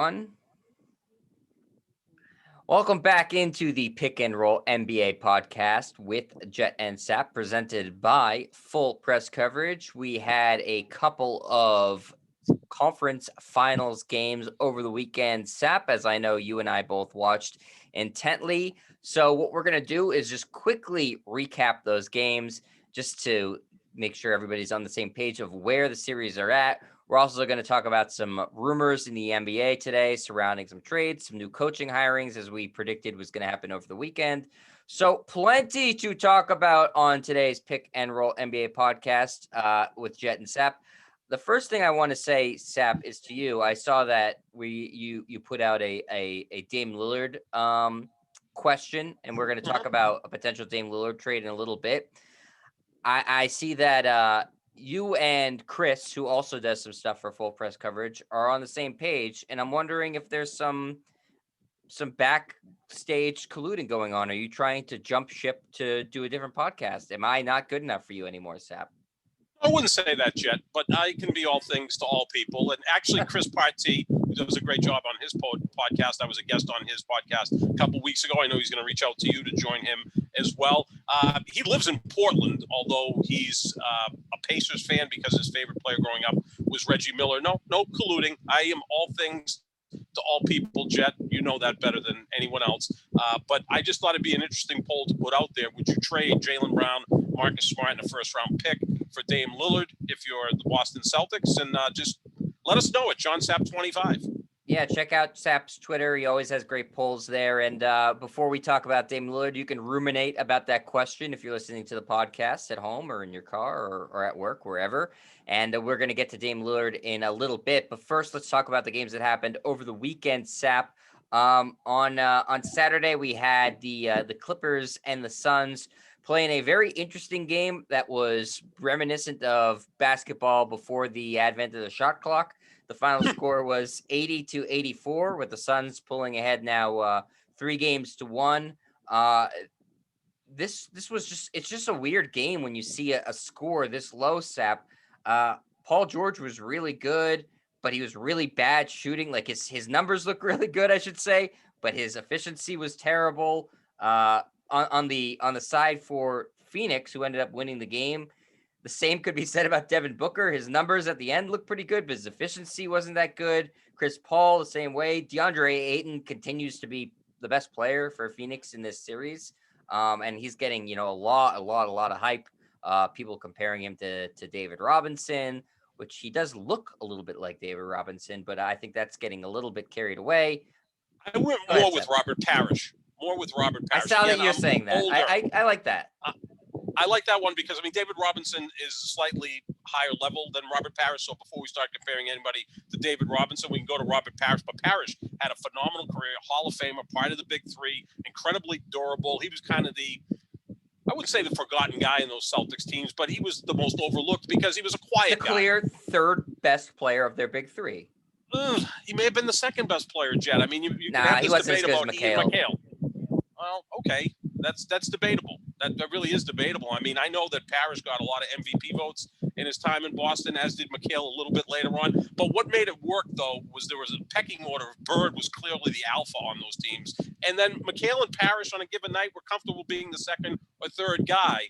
One. Welcome back into the Pick and Roll NBA podcast with Jet and Sap, presented by Full Press Coverage. We had a couple of conference finals games over the weekend, Sap, as I know you and I both watched intently. So what we're going to do is just quickly recap those games just to make sure everybody's on the same page of where the series are at. We're also going to talk about some rumors in the NBA today surrounding some trades, some new coaching hirings, as we predicted was going to happen over the weekend. So plenty to talk about on today's Pick and Roll NBA podcast with Jet and Sap. The first thing I want to say, Sap, is to you. I saw that you put out a Dame Lillard question, and we're going to talk about a potential Dame Lillard trade in a little bit. I see that you and Chris, who also does some stuff for Full Press Coverage, are on the same page, and I'm wondering if there's some backstage colluding going on. Are you trying to jump ship to do a different podcast? Am I not good enough for you anymore, Sap? I wouldn't say that, Jet, but I can be all things to all people. And actually, Chris Party, who does a great job on his podcast, I was a guest on his podcast a couple weeks ago. I know he's going to reach out to you to join him as well. He lives in Portland, although he's a Pacers fan because his favorite player growing up was Reggie Miller. No colluding. I am all things to all people, Jet. You know that better than anyone else. But I just thought it'd be an interesting poll to put out there. Would you trade Jaylen Brown, Marcus Smart, and a first-round pick for Dame Lillard if you're the Boston Celtics? And just let us know at JohnSap25. Yeah, check out Sap's Twitter. He always has great polls there. And before we talk about Dame Lillard, you can ruminate about that question if you're listening to the podcast at home or in your car or at work, wherever. And we're going to get to Dame Lillard in a little bit. But first, let's talk about the games that happened over the weekend, Sap. On Saturday, we had the Clippers and the Suns playing a very interesting game that was reminiscent of basketball before the advent of the shot clock. The final score was 80-84, with the Suns pulling ahead now 3-1. This was it's just a weird game when you see a score this low, Sap. Paul George was really good, but he was really bad shooting. Like his numbers look really good, I should say, but his efficiency was terrible. On the side for Phoenix, who ended up winning the game, the same could be said about Devin Booker. His numbers at the end looked pretty good, but his efficiency wasn't that good. Chris Paul, the same way. Deandre Ayton continues to be the best player for Phoenix in this series. And he's getting, a lot of hype. People comparing him to David Robinson, which he does look a little bit like David Robinson, but I think that's getting a little bit carried away. I went more with Robert Parrish. I saw that you're saying that. I like that. I like that one because, David Robinson is slightly higher level than Robert Parrish. So before we start comparing anybody to David Robinson, we can go to Robert Parrish. But Parrish had a phenomenal career, Hall of Famer, part of the Big Three, incredibly durable. He was kind of I wouldn't say the forgotten guy in those Celtics teams, but he was the most overlooked because he was a quiet guy. The clear third best player of their Big Three. He may have been the second best player, Jet. You can have this debate about Ian McHale. Well, okay, that's debatable. That really is debatable. I know that Parrish got a lot of MVP votes in his time in Boston, as did McHale a little bit later on. But what made it work, though, was there was a pecking order. Bird was clearly the alpha on those teams. And then McHale and Parrish on a given night were comfortable being the second or third guy.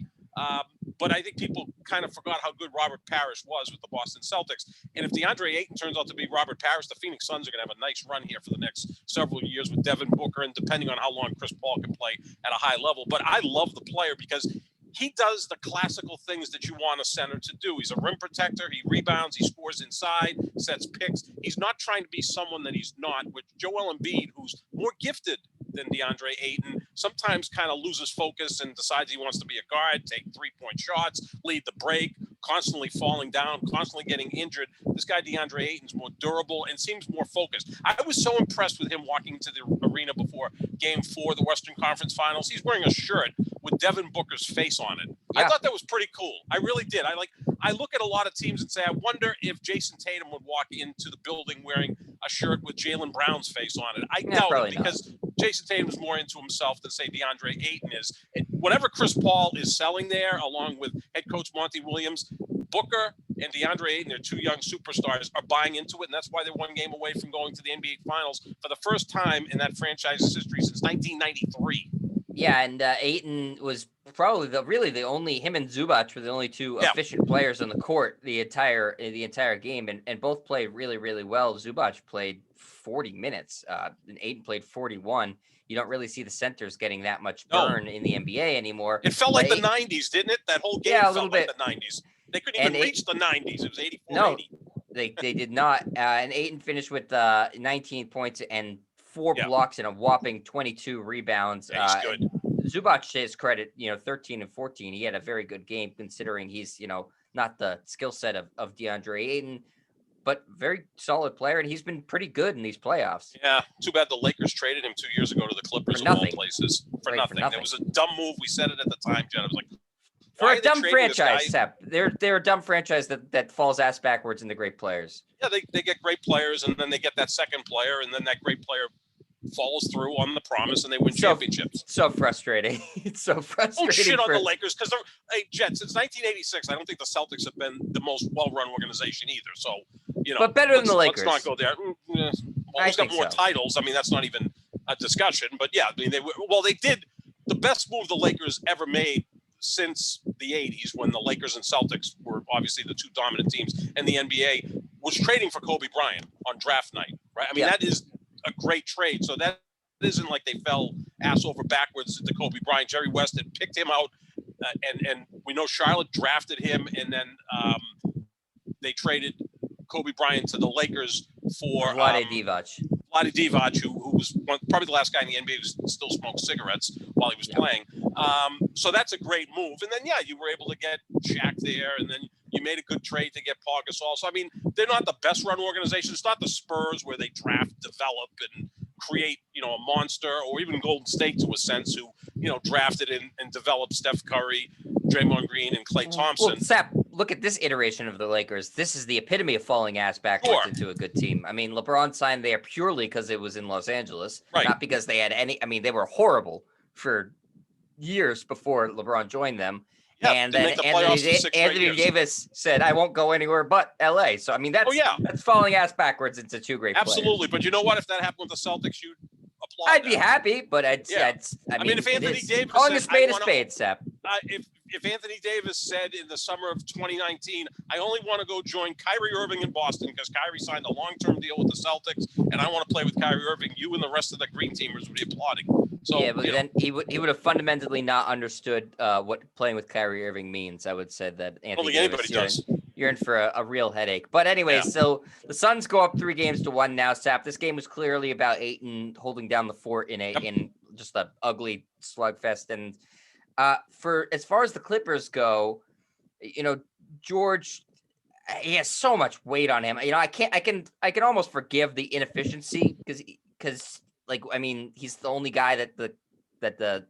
But I think people kind of forgot how good Robert Parrish was with the Boston Celtics. And if Deandre Ayton turns out to be Robert Parrish, the Phoenix Suns are going to have a nice run here for the next several years with Devin Booker, and depending on how long Chris Paul can play at a high level. But I love the player because he does the classical things that you want a center to do. He's a rim protector. He rebounds. He scores inside, sets picks. He's not trying to be someone that he's not. With Joel Embiid, who's more gifted than Deandre Ayton, sometimes kind of loses focus and decides he wants to be a guard, take three-point shots, lead the break, constantly falling down, constantly getting injured. This guy, Deandre Ayton's more durable and seems more focused. I was so impressed with him walking into the arena before Game 4 of the Western Conference Finals. He's wearing a shirt with Devin Booker's face on it. Yeah. I thought that was pretty cool. I really did. I look at a lot of teams and say, I wonder if Jason Tatum would walk into the building wearing a shirt with Jaylen Brown's face on it. I doubt it because Jason Tatum's more into himself than, say, DeAndre Ayton is. Whatever Chris Paul is selling there, along with head coach Monty Williams, Booker and Deandre Ayton, their two young superstars, are buying into it, and that's why they're one game away from going to the NBA Finals for the first time in that franchise's history since 1993. Yeah, and Ayton was probably the only, him and Zubac were the only two efficient players on the court the entire game, and both played really, really well. Zubac played 40 minutes, and Ayton played 41. You don't really see the centers getting that much burn in the NBA anymore. It felt like the 90s, didn't it? That whole game felt like the 90s. They couldn't even reach the 90s. It was 84, no, 80. They did not. And Ayton finished with 19 points and 4 blocks and a whopping 22 rebounds. Yeah, he's good. Zubac, to his credit, 13 and 14. He had a very good game considering he's, not the skill set of DeAndre Ayton, but very solid player, and he's been pretty good in these playoffs. Yeah, too bad the Lakers traded him 2 years ago to the Clippers of all places. For nothing. It was a dumb move. We said it at the time, Jen. I was like, for a dumb franchise, Sep. They're a dumb franchise that falls ass backwards into great players. Yeah, they get great players, and then they get that second player, and then that great player follows through on the promise, and they win championships. So frustrating. It's so frustrating. Don't shit on the Lakers, because hey, Jet, since 1986, I don't think the Celtics have been the most well-run organization either. So, but better than the Lakers. Let's not go there. Almost got more titles. I mean, that's not even a discussion. But yeah, I mean, they did the best move the Lakers ever made since the 80s, when the Lakers and Celtics were obviously the two dominant teams in the NBA, was trading for Kobe Bryant on draft night, right? I mean, that is a great trade. So that isn't like they fell ass over backwards to Kobe Bryant. Jerry West had picked him out, and we know Charlotte drafted him, and then they traded Kobe Bryant to the Lakers for Vlade Divac. Vlade Divac, who was probably the last guy in the NBA who still smoked cigarettes while he was playing. So that's a great move. And then, you were able to get Shaq there, and then you made a good trade to get Paul Gasol. So, I mean, they're not the best run organization. It's not the Spurs where they draft, develop, and create, a monster, or even Golden State to a sense, who, drafted and developed Steph Curry, Draymond Green, and Klay Thompson. Well, Sap, look at this iteration of the Lakers. This is the epitome of falling ass backwards into a good team. I mean, LeBron signed there purely because it was in Los Angeles, not because they had any. I mean, they were horrible for years before LeBron joined them. Yeah, and then Anthony Davis said, "I won't go anywhere but LA." So I mean, that's falling ass backwards into two great players. Absolutely, but you know what? If that happened with the Celtics, you'd applaud. I'd be happy, but I mean, if Anthony Davis calling a spade, Sep. If Anthony Davis said in the summer of 2019, I only want to go join Kyrie Irving in Boston because Kyrie signed a long-term deal with the Celtics, and I want to play with Kyrie Irving, you and the rest of the Green Teamers would be applauding. So, but then he would have fundamentally not understood what playing with Kyrie Irving means. I would say that Anthony Davis, you're in for a real headache. But anyway, so the Suns go up 3-1 now, Sap. This game was clearly about Ayton holding down the fort in just an ugly slugfest. And for as far as the Clippers go, George, he has so much weight on him. I can almost forgive the inefficiency because I mean, he's the only guy that the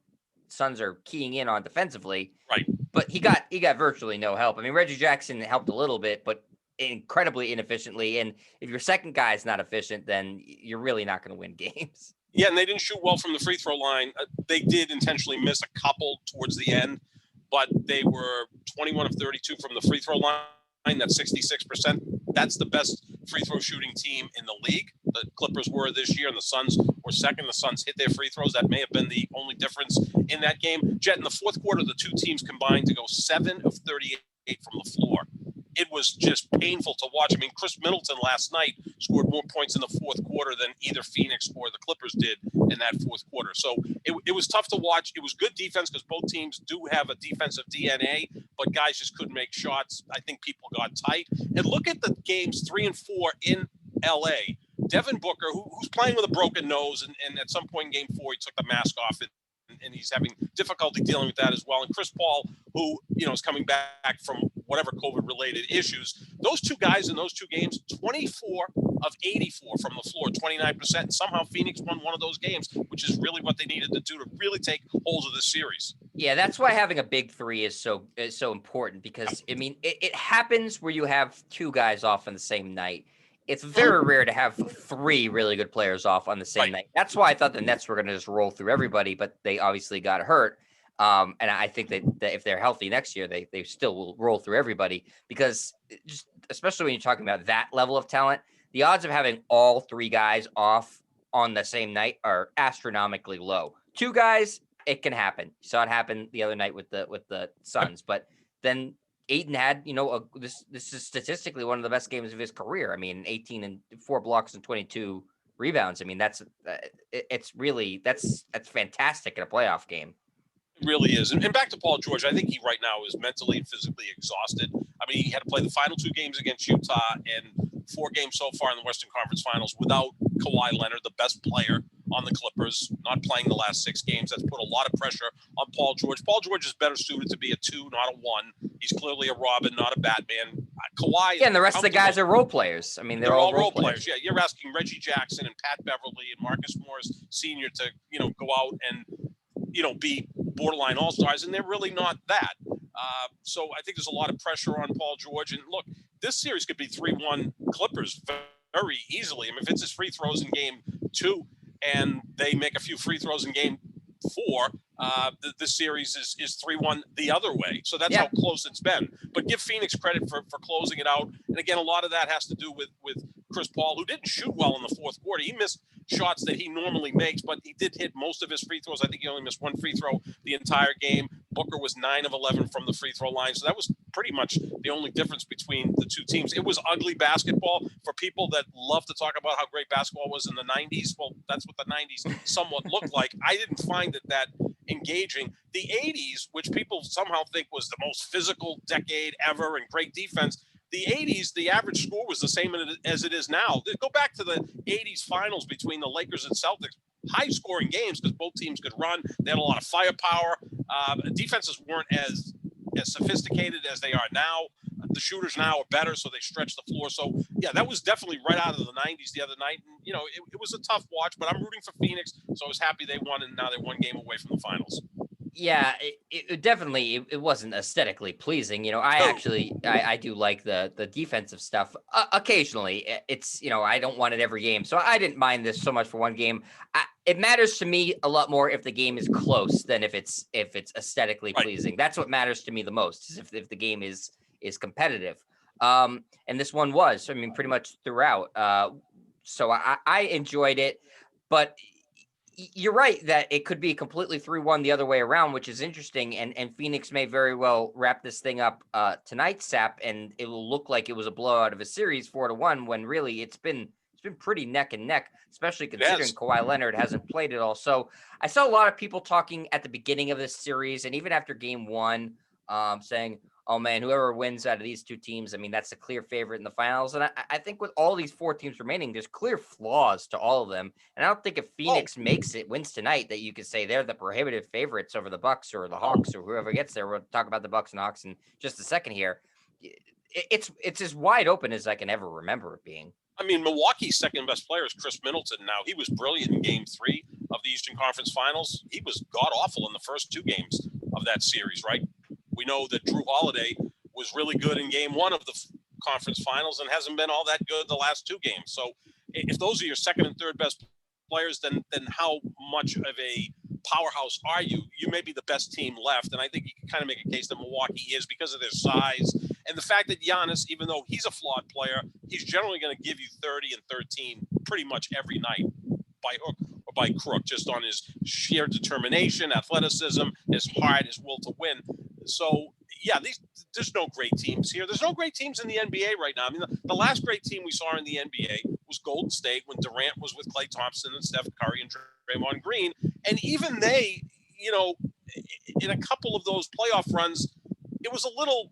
Suns are keying in on defensively. Right. But he got virtually no help. I mean, Reggie Jackson helped a little bit, but incredibly inefficiently. And if your second guy is not efficient, then you're really not going to win games. Yeah, and they didn't shoot well from the free throw line. They did intentionally miss a couple towards the end, but they were 21 of 32 from the free throw line. That's 66%. That's the best free throw shooting team in the league. The Clippers were this year, and the Suns were second. The Suns hit their free throws. That may have been the only difference in that game. Jet, in the fourth quarter, the two teams combined to go 7 of 38 from the floor. It was just painful to watch. I mean, Khris Middleton last night scored more points in the fourth quarter than either Phoenix or the Clippers did in that fourth quarter. So it was tough to watch. It was good defense because both teams do have a defensive DNA, but guys just couldn't make shots. I think people got tight. And look at the games 3 and 4 in L.A. Devin Booker, who's playing with a broken nose, and at some point in game 4, he took the mask off and he's having difficulty dealing with that as well. And Chris Paul, who, is coming back from whatever COVID-related issues. Those two guys in those two games, 24 of 84 from the floor, 29%. And somehow Phoenix won one of those games, which is really what they needed to do to really take hold of this series. Yeah, that's why having a big three is so important because, I mean, it happens where you have two guys off on the same night. It's very rare to have 3 really good players off on the same night. That's why I thought the Nets were going to just roll through everybody, but they obviously got hurt. And I think that if they're healthy next year, they still will roll through everybody, because just especially when you're talking about that level of talent, the odds of having all three guys off on the same night are astronomically low. Two guys, it can happen. You saw it happen the other night with the Suns, but then Ayton had, this is statistically one of the best games of his career. I mean, 18 and 4 blocks and 22 rebounds. I mean, that's fantastic in a playoff game. It really is. And back to Paul George, I think he right now is mentally and physically exhausted. I mean, he had to play the final 2 games against Utah and 4 games so far in the Western Conference Finals without Kawhi Leonard, the best player on the Clippers, not playing the last 6 games. That's put a lot of pressure on Paul George. Paul George is better suited to be a 2, not a 1. He's clearly a Robin, not a Batman. Kawhi. Yeah, and the rest of the guys are role players. I mean, they're all role players. Yeah, you're asking Reggie Jackson and Pat Beverly and Marcus Morris Sr. to, go out and, be borderline all-stars, and they're really not that. So I think there's a lot of pressure on Paul George. And look, this series could be 3-1 Clippers very easily. I mean, if it's his free throws in game 2 and they make a few free throws in game 4, this series is 3-1 the other way. So that's how close it's been. But give Phoenix credit for closing it out. And again, a lot of that has to do with Chris Paul, who didn't shoot well in the fourth quarter. He missed shots that he normally makes, but he did hit most of his free throws. I think he only missed 1 free throw the entire game. Booker was 9 of 11 from the free throw line. So that was pretty much the only difference between the two teams. It was ugly basketball. For people that love to talk about how great basketball was in the 90s, well, that's what the 90s somewhat looked like. I didn't find it that engaging. The 80s, which people somehow think was the most physical decade ever and great defense, the 80s, the average score was the same as it is now. Go back to the 80s finals between the Lakers and Celtics. High-scoring games because both teams could run. They had a lot of firepower. Defenses weren't as sophisticated as they are now. The shooters now are better, so they stretch the floor. So, yeah, that was definitely right out of the 90s the other night. And, it was a tough watch, but I'm rooting for Phoenix, so I was happy they won, and now they're 1 game away from the finals. Yeah, it definitely it wasn't aesthetically pleasing. I do like the defensive stuff. Occasionally, it's I don't want it every game, so I didn't mind this so much for 1 game. It matters to me a lot more if the game is close than if it's aesthetically pleasing. That's what matters to me the most, is if the game is competitive. And this one was. I mean, pretty much throughout. So I enjoyed it, but you're right that it could be completely 3-1 the other way around, which is interesting. And Phoenix may very well wrap this thing up tonight, Sap, and it will look like it was a blowout of a series 4-1 when really it's been pretty neck and neck, especially considering Kawhi Leonard hasn't played at all. So I saw a lot of people talking at the beginning of this series and even after game 1 saying, oh man, whoever wins out of these 2 teams, I mean, that's a clear favorite in the finals. And I think with all these 4 teams remaining, there's clear flaws to all of them. And I don't think if Phoenix wins tonight, that you could say they're the prohibitive favorites over the Bucks or the Hawks or whoever gets there. We'll talk about the Bucks and Hawks in just a second here. It's as wide open as I can ever remember it being. I mean, Milwaukee's second best player is Khris Middleton. Now, he was brilliant in game 3 of the Eastern Conference Finals. He was god-awful in the first 2 games of that series, right? We know that Drew Holiday was really good in game 1 of the conference finals and hasn't been all that good the last 2 games. So if those are your second and third best players, then how much of a powerhouse are you? You may be the best team left. And I think you can kind of make a case that Milwaukee is because of their size and the fact that Giannis, even though he's a flawed player, he's generally going to give you 30 and 13 pretty much every night by hook or by crook, just on his sheer determination, athleticism, his heart, his will to win. So, yeah, there's no great teams here. There's no great teams in the NBA right now. I mean, the last great team we saw in the NBA was Golden State when Durant was with Klay Thompson and Steph Curry and Draymond Green. And even they, in a couple of those playoff runs, it was a little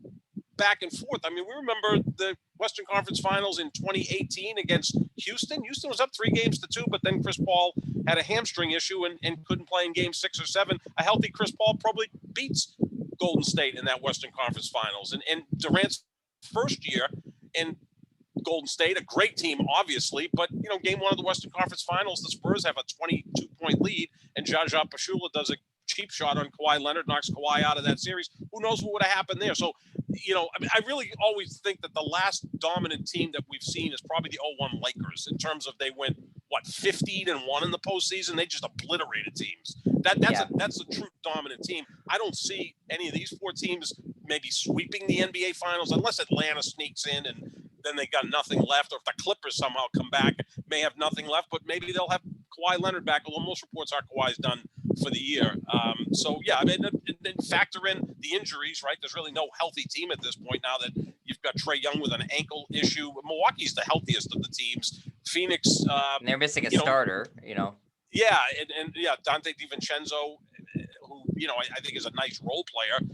back and forth. I mean, we remember the Western Conference Finals in 2018 against Houston. Houston was up 3-2, but then Chris Paul had a hamstring issue and couldn't play in game 6 or 7. A healthy Chris Paul probably beats Golden State in that Western Conference Finals. And Durant's first year in Golden State, a great team, obviously, but, game 1 of the Western Conference Finals, the Spurs have a 22-point lead, and Zaza Pachulia does a cheap shot on Kawhi Leonard, knocks Kawhi out of that series. Who knows what would have happened there? So, I really always think that the last dominant team that we've seen is probably the 01 Lakers in terms of they went 15-1 in the postseason. They just obliterated teams. That's a true dominant team. I don't see any of these 4 teams maybe sweeping the NBA Finals unless Atlanta sneaks in and then they got nothing left, or if the Clippers somehow come back, may have nothing left, but maybe they'll have Kawhi Leonard back, although most reports are Kawhi's done for the year. So, yeah, I mean, then factor in the injuries, right? There's really no healthy team at this point now that you've got Trae Young with an ankle issue. Milwaukee's the healthiest of the teams. Phoenix. And they're missing a starter, Yeah, and Dante DiVincenzo, who, I think is a nice role player.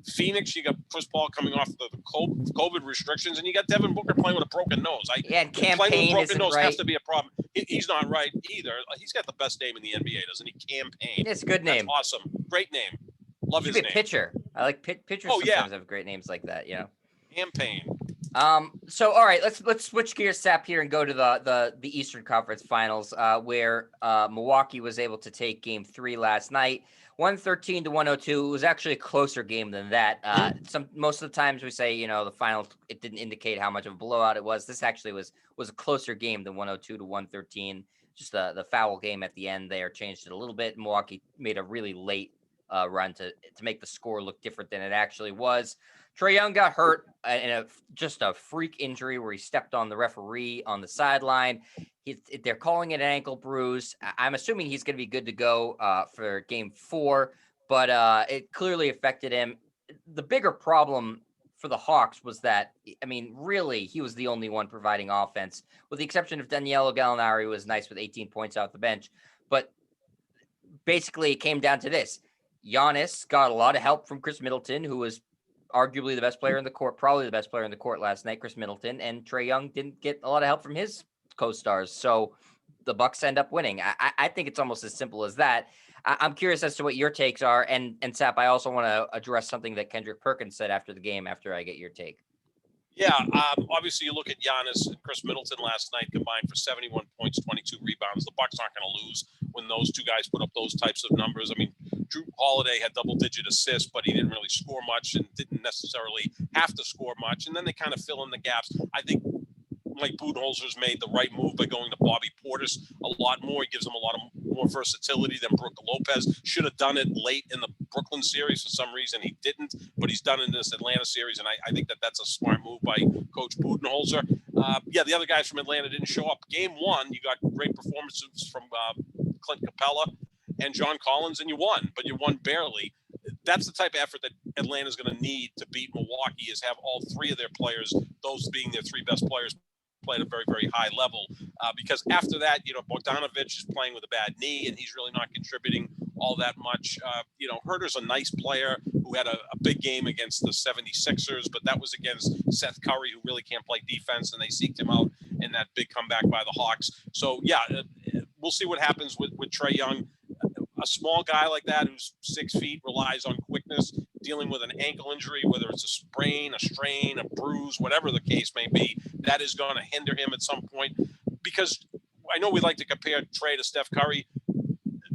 Phoenix, you got Chris Paul coming off the COVID restrictions, and you got Devin Booker playing with a broken nose. And Cam playing Payne with a broken nose right. has to be a problem. He's not right either. He's got the best name in the NBA, doesn't he? Cam Payne. It's a good name. That's awesome. Great name. Love his name. Pitcher. I like pitchers. Sometimes have great names like that. Cam Payne. So all right, let's switch gears, Sap, here and go to the Eastern Conference Finals, where Milwaukee was able to take Game 3 last night, 113-102. It was actually a closer game than that. Most of the times we say, the final, it didn't indicate how much of a blowout it was. This actually was a closer game than 102-113. Just the foul game at the end there changed it a little bit. Milwaukee made a really late run to make the score look different than it actually was. Trae Young got hurt in just a freak injury where he stepped on the referee on the sideline. They're calling it an ankle bruise. I'm assuming he's going to be good to go for Game 4, but it clearly affected him. The bigger problem for the Hawks was that, really, he was the only one providing offense, with the exception of Danilo Gallinari, who was nice with 18 points off the bench. But basically, it came down to this. Giannis got a lot of help from Khris Middleton, who was arguably the best player in the court, probably the best player in the court last night, Khris Middleton, and Trae Young didn't get a lot of help from his co-stars. So the Bucks end up winning. I think it's almost as simple as that. I'm curious as to what your takes are. And Sap, I also want to address something that Kendrick Perkins said after the game, after I get your take. Yeah, obviously you look at Giannis and Khris Middleton last night combined for 71 points, 22 rebounds. The Bucks aren't going to lose when those two guys put up those types of numbers. Drew Holiday had double-digit assists, but he didn't really score much and didn't necessarily have to score much. And then they kind of fill in the gaps. I think Mike Budenholzer's made the right move by going to Bobby Portis a lot more. He gives him a lot of more versatility than Brook Lopez. Should have done it late in the Brooklyn series. For some reason, he didn't, but he's done it in this Atlanta series, and I think that's a smart move by Coach Budenholzer. The other guys from Atlanta didn't show up. Game 1, you got great performances from Clint Capella and John Collins, and you won, but you won barely. That's the type of effort that Atlanta's going to need to beat Milwaukee, is have all 3 of their players, those being their 3 best players, play at a very, very high level. Because after that, Bogdanovic is playing with a bad knee, and he's really not contributing all that much. Herter's a nice player who had a big game against the 76ers, but that was against Seth Curry, who really can't play defense, and they seeked him out in that big comeback by the Hawks. So, we'll see what happens with Trae Young. A small guy like that who's 6 feet relies on quickness, dealing with an ankle injury, whether it's a sprain, a strain, a bruise, whatever the case may be, that is going to hinder him at some point. Because I know we like to compare Trae to Steph Curry.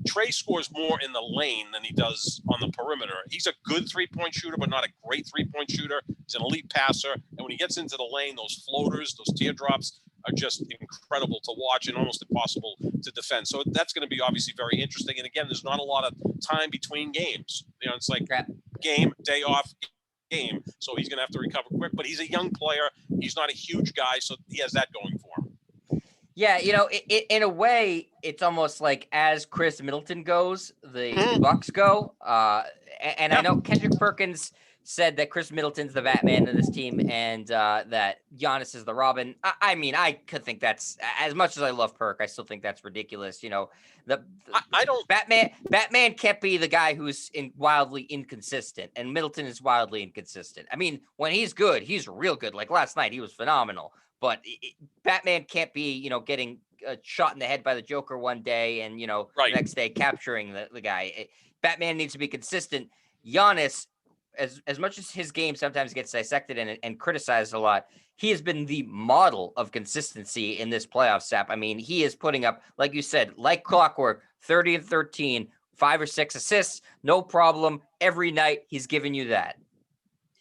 Trae scores more in the lane than he does on the perimeter. He's a good three-point shooter, but not a great three-point shooter. He's an elite passer. And when he gets into the lane, those floaters, those teardrops are just incredible to watch and almost impossible to defend. So that's going to be obviously very interesting. And again, there's not a lot of time between games. It's like game, day off, game. So he's going to have to recover quick. But he's a young player. He's not a huge guy, so he has that going for him. Yeah, in a way, it's almost like as Khris Middleton goes, the Bucks go. And I know Kendrick Perkins said that Khris Middleton's the Batman of this team, and that Giannis is the Robin. I could think that's, as much as I love Perk, I still think that's ridiculous. I don't. Batman can't be the guy who's wildly inconsistent, and Middleton is wildly inconsistent. When he's good, he's real good. Like last night, he was phenomenal. But Batman can't be, getting shot in the head by the Joker one day and, the next day capturing the guy. Batman needs to be consistent. Giannis, as much as his game sometimes gets dissected and criticized a lot, he has been the model of consistency in this playoff, Sap. He is putting up, like you said, like clockwork, 30 and 13, 5 or 6 assists, no problem. Every night he's giving you that.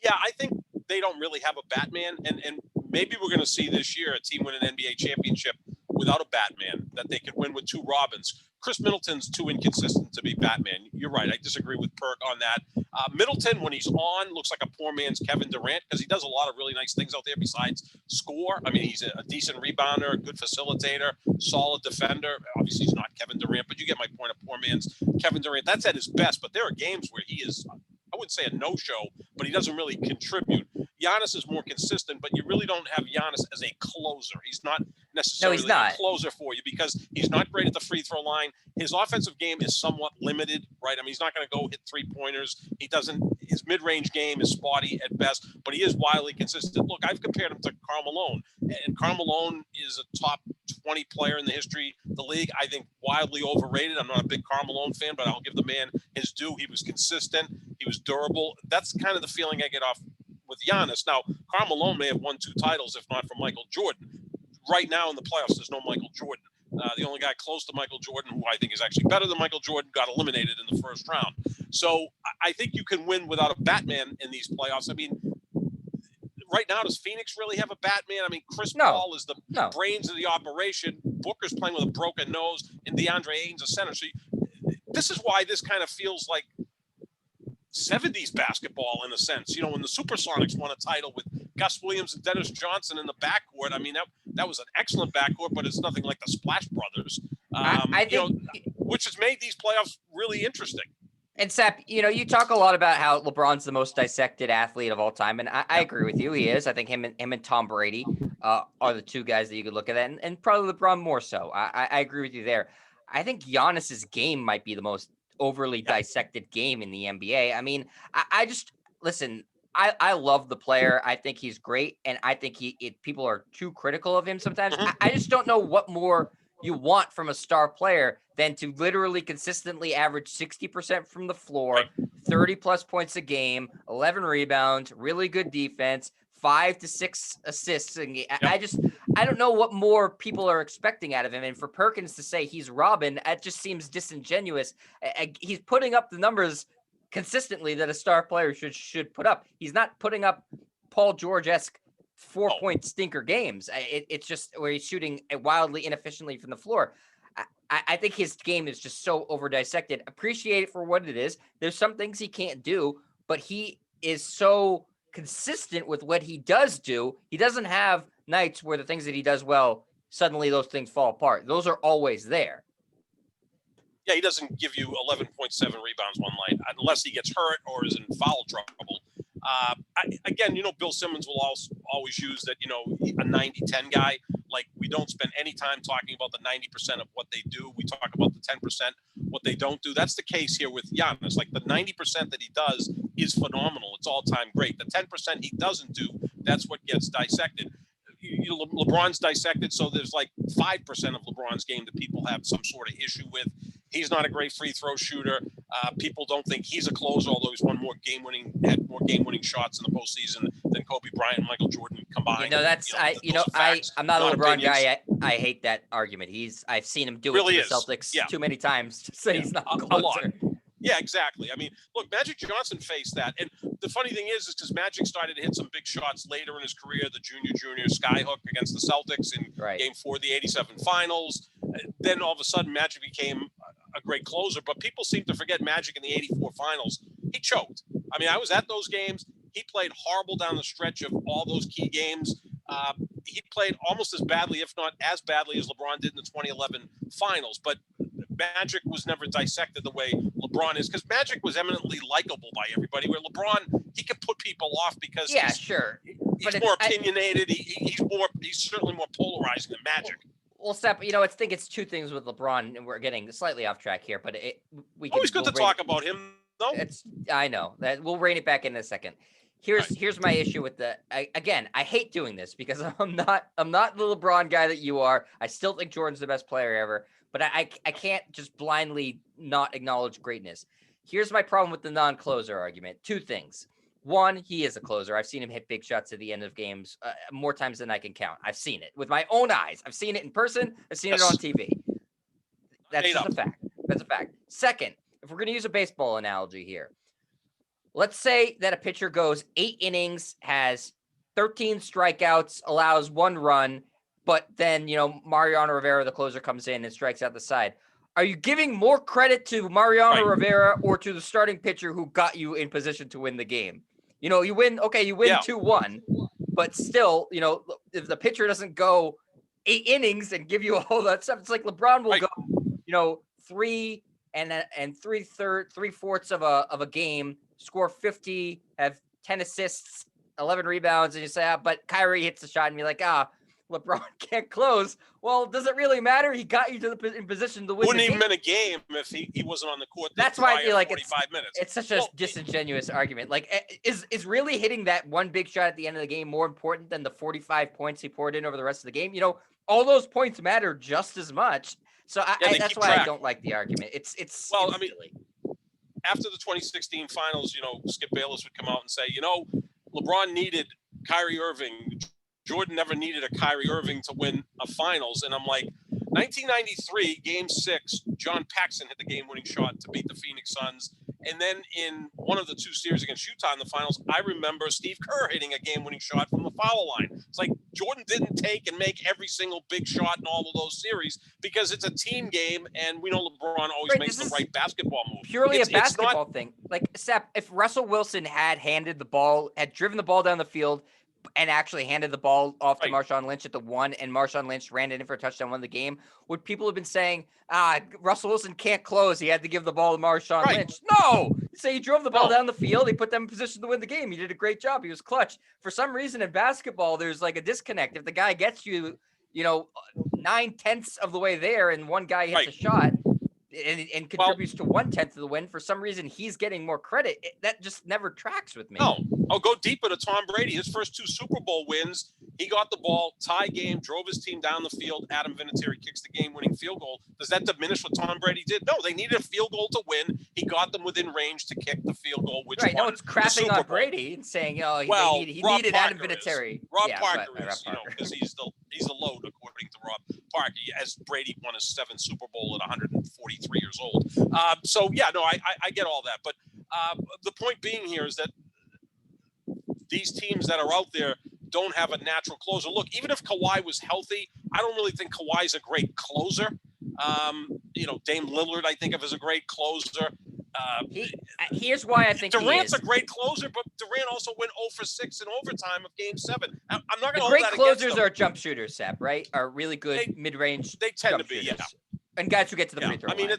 Yeah, I think they don't really have a Batman, and maybe we're going to see this year a team win an NBA championship without a Batman, that they could win with 2 Robins. Khris Middleton's too inconsistent to be Batman. You're right. I disagree with Perk on that. Middleton, when he's on, looks like a poor man's Kevin Durant because he does a lot of really nice things out there besides score. I mean, he's a decent rebounder, a good facilitator, solid defender. Obviously, he's not Kevin Durant, but you get my point. A poor man's Kevin Durant. That's at his best, but there are games where he is, I wouldn't say a no-show, but he doesn't really contribute. Giannis is more consistent, but you really don't have Giannis as a closer. He's not necessarily a closer for you because he's not great at the free throw line. His offensive game is somewhat limited, right? I mean, he's not going to go hit 3-pointers. His mid-range game is spotty at best, but he is wildly consistent. Look, I've compared him to Karl Malone, and Karl Malone is a top 20 player in the history of the league. I think wildly overrated. I'm not a big Karl Malone fan, but I'll give the man his due. He was consistent. He was durable. That's kind of the feeling I get off with Giannis. Now, Karl Malone may have won 2 titles if not for Michael Jordan. Right now in the playoffs, there's no Michael Jordan. The only guy close to Michael Jordan, who I think is actually better than Michael Jordan, got eliminated in the first round. So I think you can win without a Batman in these playoffs. I mean, right now, does Phoenix really have a Batman? I mean, Chris Paul is the brains of the operation. Booker's playing with a broken nose, and Deandre Ayton's a center. So this is why this kind of feels like 70s basketball in a sense. You know, when the Supersonics won a title with Gus Williams and Dennis Johnson in the backcourt, I mean, that was an excellent backcourt, but it's nothing like the Splash Brothers, I think, which has made these playoffs really interesting. And Sap, you talk a lot about how LeBron's the most dissected athlete of all time, and I agree with you. He is. I think him and Tom Brady are the 2 guys that you could look at, and probably LeBron more so. I agree with you there. I think Giannis's game might be the most overly dissected game in the NBA. I mean, I just listen. I love the player. I think he's great, and I think people are too critical of him sometimes. I just don't know what more you want from a star player than to literally consistently average 60% from the floor, 30 plus points a game, 11 rebounds, really good defense, 5 to 6 assists. And I don't know what more people are expecting out of him. And for Perkins to say he's Robin, that just seems disingenuous. He's putting up the numbers consistently that a star player should put up. He's not putting up Paul George-esque 4-point stinker games. It's just where he's shooting wildly inefficiently from the floor. I think his game is just so over dissected. Appreciate it for what it is. There's some things he can't do, but he is so consistent with what he does do. He doesn't have nights where the things that he does well, suddenly those things fall apart. Those are always there. Yeah, he doesn't give you 11.7 rebounds one night unless he gets hurt or is in foul trouble. Again, Bill Simmons will always use that, a 90-10 guy. Like, we don't spend any time talking about the 90% of what they do. We talk about the 10% what they don't do. That's the case here with Giannis. Like, the 90% that he does is phenomenal. It's all-time great. The 10% he doesn't do, that's what gets dissected. LeBron's dissected, so there's like 5% of LeBron's game that people have some sort of issue with. He's not a great free throw shooter. People don't think he's a closer, although he's had more game-winning shots in the postseason than Kobe Bryant and Michael Jordan combined. I'm not a LeBron guy. I hate that argument. I've seen him do it to the Celtics too many times to say he's not a closer. A lot. Yeah, exactly. I mean, look, Magic Johnson faced that. And the funny thing is because Magic started to hit some big shots later in his career, the junior skyhook against the Celtics in Game 4 of the 87 finals. Then all of a sudden, Magic became a great closer. But people seem to forget Magic in the 84 finals. He choked. I mean, I was at those games. He played horrible down the stretch of all those key games. He played almost as badly, if not as badly, as LeBron did in the 2011 finals. But Magic was never dissected the way LeBron is, because Magic was eminently likable by everybody, where LeBron, he can put people off because he's more opinionated. He's certainly more polarizing than Magic. Well, Sep, I think it's 2 things with LeBron, and we're getting slightly off track here, but always good to talk about him, though. I know that we'll rein it back in a second. Here's my issue with again, I hate doing this because I'm not the LeBron guy that you are. I still think Jordan's the best player ever, but I can't just blindly not acknowledge greatness. Here's my problem with the non-closer argument. 2 things. 1, he is a closer. I've seen him hit big shots at the end of games more times than I can count. I've seen it with my own eyes. I've seen it in person. I've seen it on TV. That's just a fact. That's a fact. Second, if we're going to use a baseball analogy here, let's say that a pitcher goes 8 innings, has 13 strikeouts, allows 1 run, but then, Mariano Rivera, the closer, comes in and strikes out the side. Are you giving more credit to Mariano Rivera or to the starting pitcher who got you in position to win the game? You win 2-1, but still, if the pitcher doesn't go 8 innings and give you all that stuff, it's like LeBron will go, 3 and 3/4 of a game, score 50, have 10 assists, 11 rebounds, and you say, but Kyrie hits the shot, and you're like, LeBron can't close. Well, does it really matter? He got you in position to win. Wouldn't the even game. been a game if he wasn't on the court. That's why I feel like 45 minutes. It's such a disingenuous argument. Like, is really hitting that one big shot at the end of the game more important than the 45 points he poured in over the rest of the game? All those points matter just as much. So that's why I don't like the argument. It's silly. After the 2016 finals, Skip Bayless would come out and say, LeBron needed Kyrie Irving. Jordan never needed a Kyrie Irving to win a finals. And I'm like, 1993, Game 6, John Paxson hit the game-winning shot to beat the Phoenix Suns. And then in one of the 2 series against Utah in the finals, I remember Steve Kerr hitting a game-winning shot from the foul line. It's like Jordan didn't take and make every single big shot in all of those series because it's a team game, and we know LeBron always makes the right basketball move. Purely a basketball thing. Like, Sep, if Russell Wilson had driven the ball down the field, and actually handed the ball off to Marshawn Lynch at the 1, and Marshawn Lynch ran it in for a touchdown, won the game, would people have been saying, Russell Wilson can't close, he had to give the ball to Marshawn Lynch? No! So he drove the ball down the field, he put them in position to win the game. He did a great job. He was clutch. For some reason in basketball, there's like a disconnect. If the guy gets you, 9/10 of the way there and one guy hits a shot and contributes to 1/10 of the win, for some reason he's getting more credit. That just never tracks with me. No. I'll go deeper to Tom Brady. His first 2 Super Bowl wins, he got the ball, tie game, drove his team down the field. Adam Vinatieri kicks the game-winning field goal. Does that diminish what Tom Brady did? No, they needed a field goal to win. He got them within range to kick the field goal, which won no, it's crapping on Brady and saying, he needed Adam Vinatieri. Rob Parker is, because he's the load, according to Rob Parker, as Brady won his 7th Super Bowl at 143 years old. I get all that. But the point being here is that these teams that are out there don't have a natural closer. Look, even if Kawhi was healthy, I don't really think Kawhi's a great closer. Dame Lillard, I think of as a great closer. Here's why I think Durant's a great closer, but Durant also went 0 for 6 in overtime of Game 7. I'm not going to hold that against them. Great closers are jump shooters, Sap, right? Are really good mid-range. They tend to be, shooters. And guys who get to the free throw line.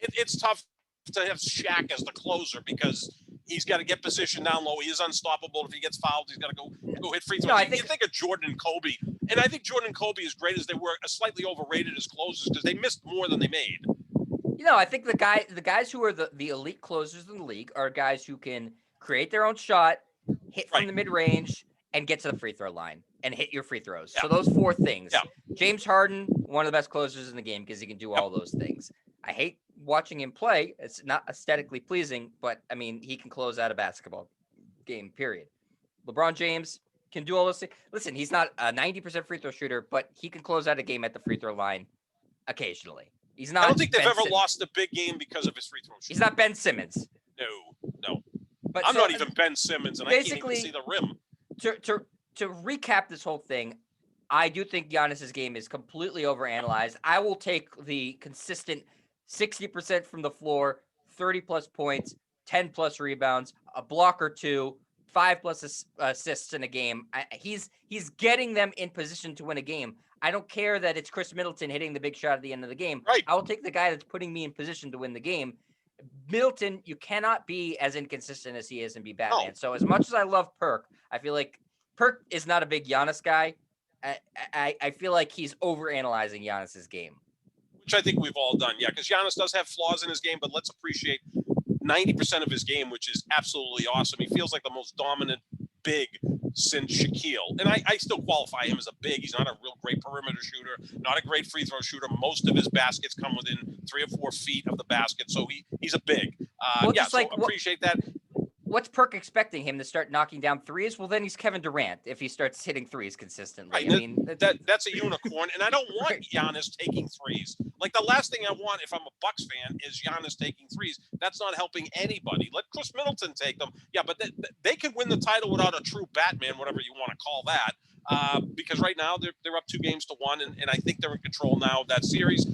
It's tough to have Shaq as the closer because he's got to get position down low. He is unstoppable. If he gets fouled, he's got to go hit free throws. You think of Jordan and Kobe, and I think Jordan and Kobe, as great as they were, are slightly overrated as closers because they missed more than they made. I think the guys who are the elite closers in the league are guys who can create their own shot, hit from the mid-range, and get to the free throw line and hit your free throws. Yeah. So those 4 things. Yeah. James Harden, one of the best closers in the game because he can do all those things. I hate watching him play. It's not aesthetically pleasing, but he can close out a basketball game, period. LeBron James can do all those things. Listen, he's not a 90% free throw shooter, but he can close out a game at the free throw line occasionally. He's not. I don't think they've ever lost a big game because of his free throw shooting. He's not Ben Simmons. No. But I'm not even Ben Simmons, and I can't even see the rim. To recap this whole thing, I do think Giannis's game is completely overanalyzed. I will take the consistent 60% from the floor, 30+ points, 10+ rebounds, a block or 2, 5+ assists in a game. He's getting them in position to win a game. I don't care that it's Khris Middleton hitting the big shot at the end of the game. Right. I will take the guy that's putting me in position to win the game. Middleton, you cannot be as inconsistent as he is and be Batman. No. So as much as I love Perk, I feel like Perk is not a big Giannis guy. I feel like he's overanalyzing Giannis's game. Which I think we've all done, because Giannis does have flaws in his game, but let's appreciate 90% of his game, which is absolutely awesome. He feels like the most dominant big since Shaquille. And I still qualify him as a big. He's not a real great perimeter shooter, not a great free throw shooter. Most of his baskets come within 3 or 4 feet of the basket, so he's a big. Appreciate that. What's Perk expecting him to start knocking down threes? Well, then he's Kevin Durant if he starts hitting threes consistently. Right. That's a unicorn, and I don't want Giannis taking threes. Like, the last thing I want if I'm a Bucks fan is Giannis taking threes. That's not helping anybody. Let Khris Middleton take them. Yeah, but they could win the title without a true Batman, whatever you want to call that. because right now they're up 2-1, and I think they're in control now of that series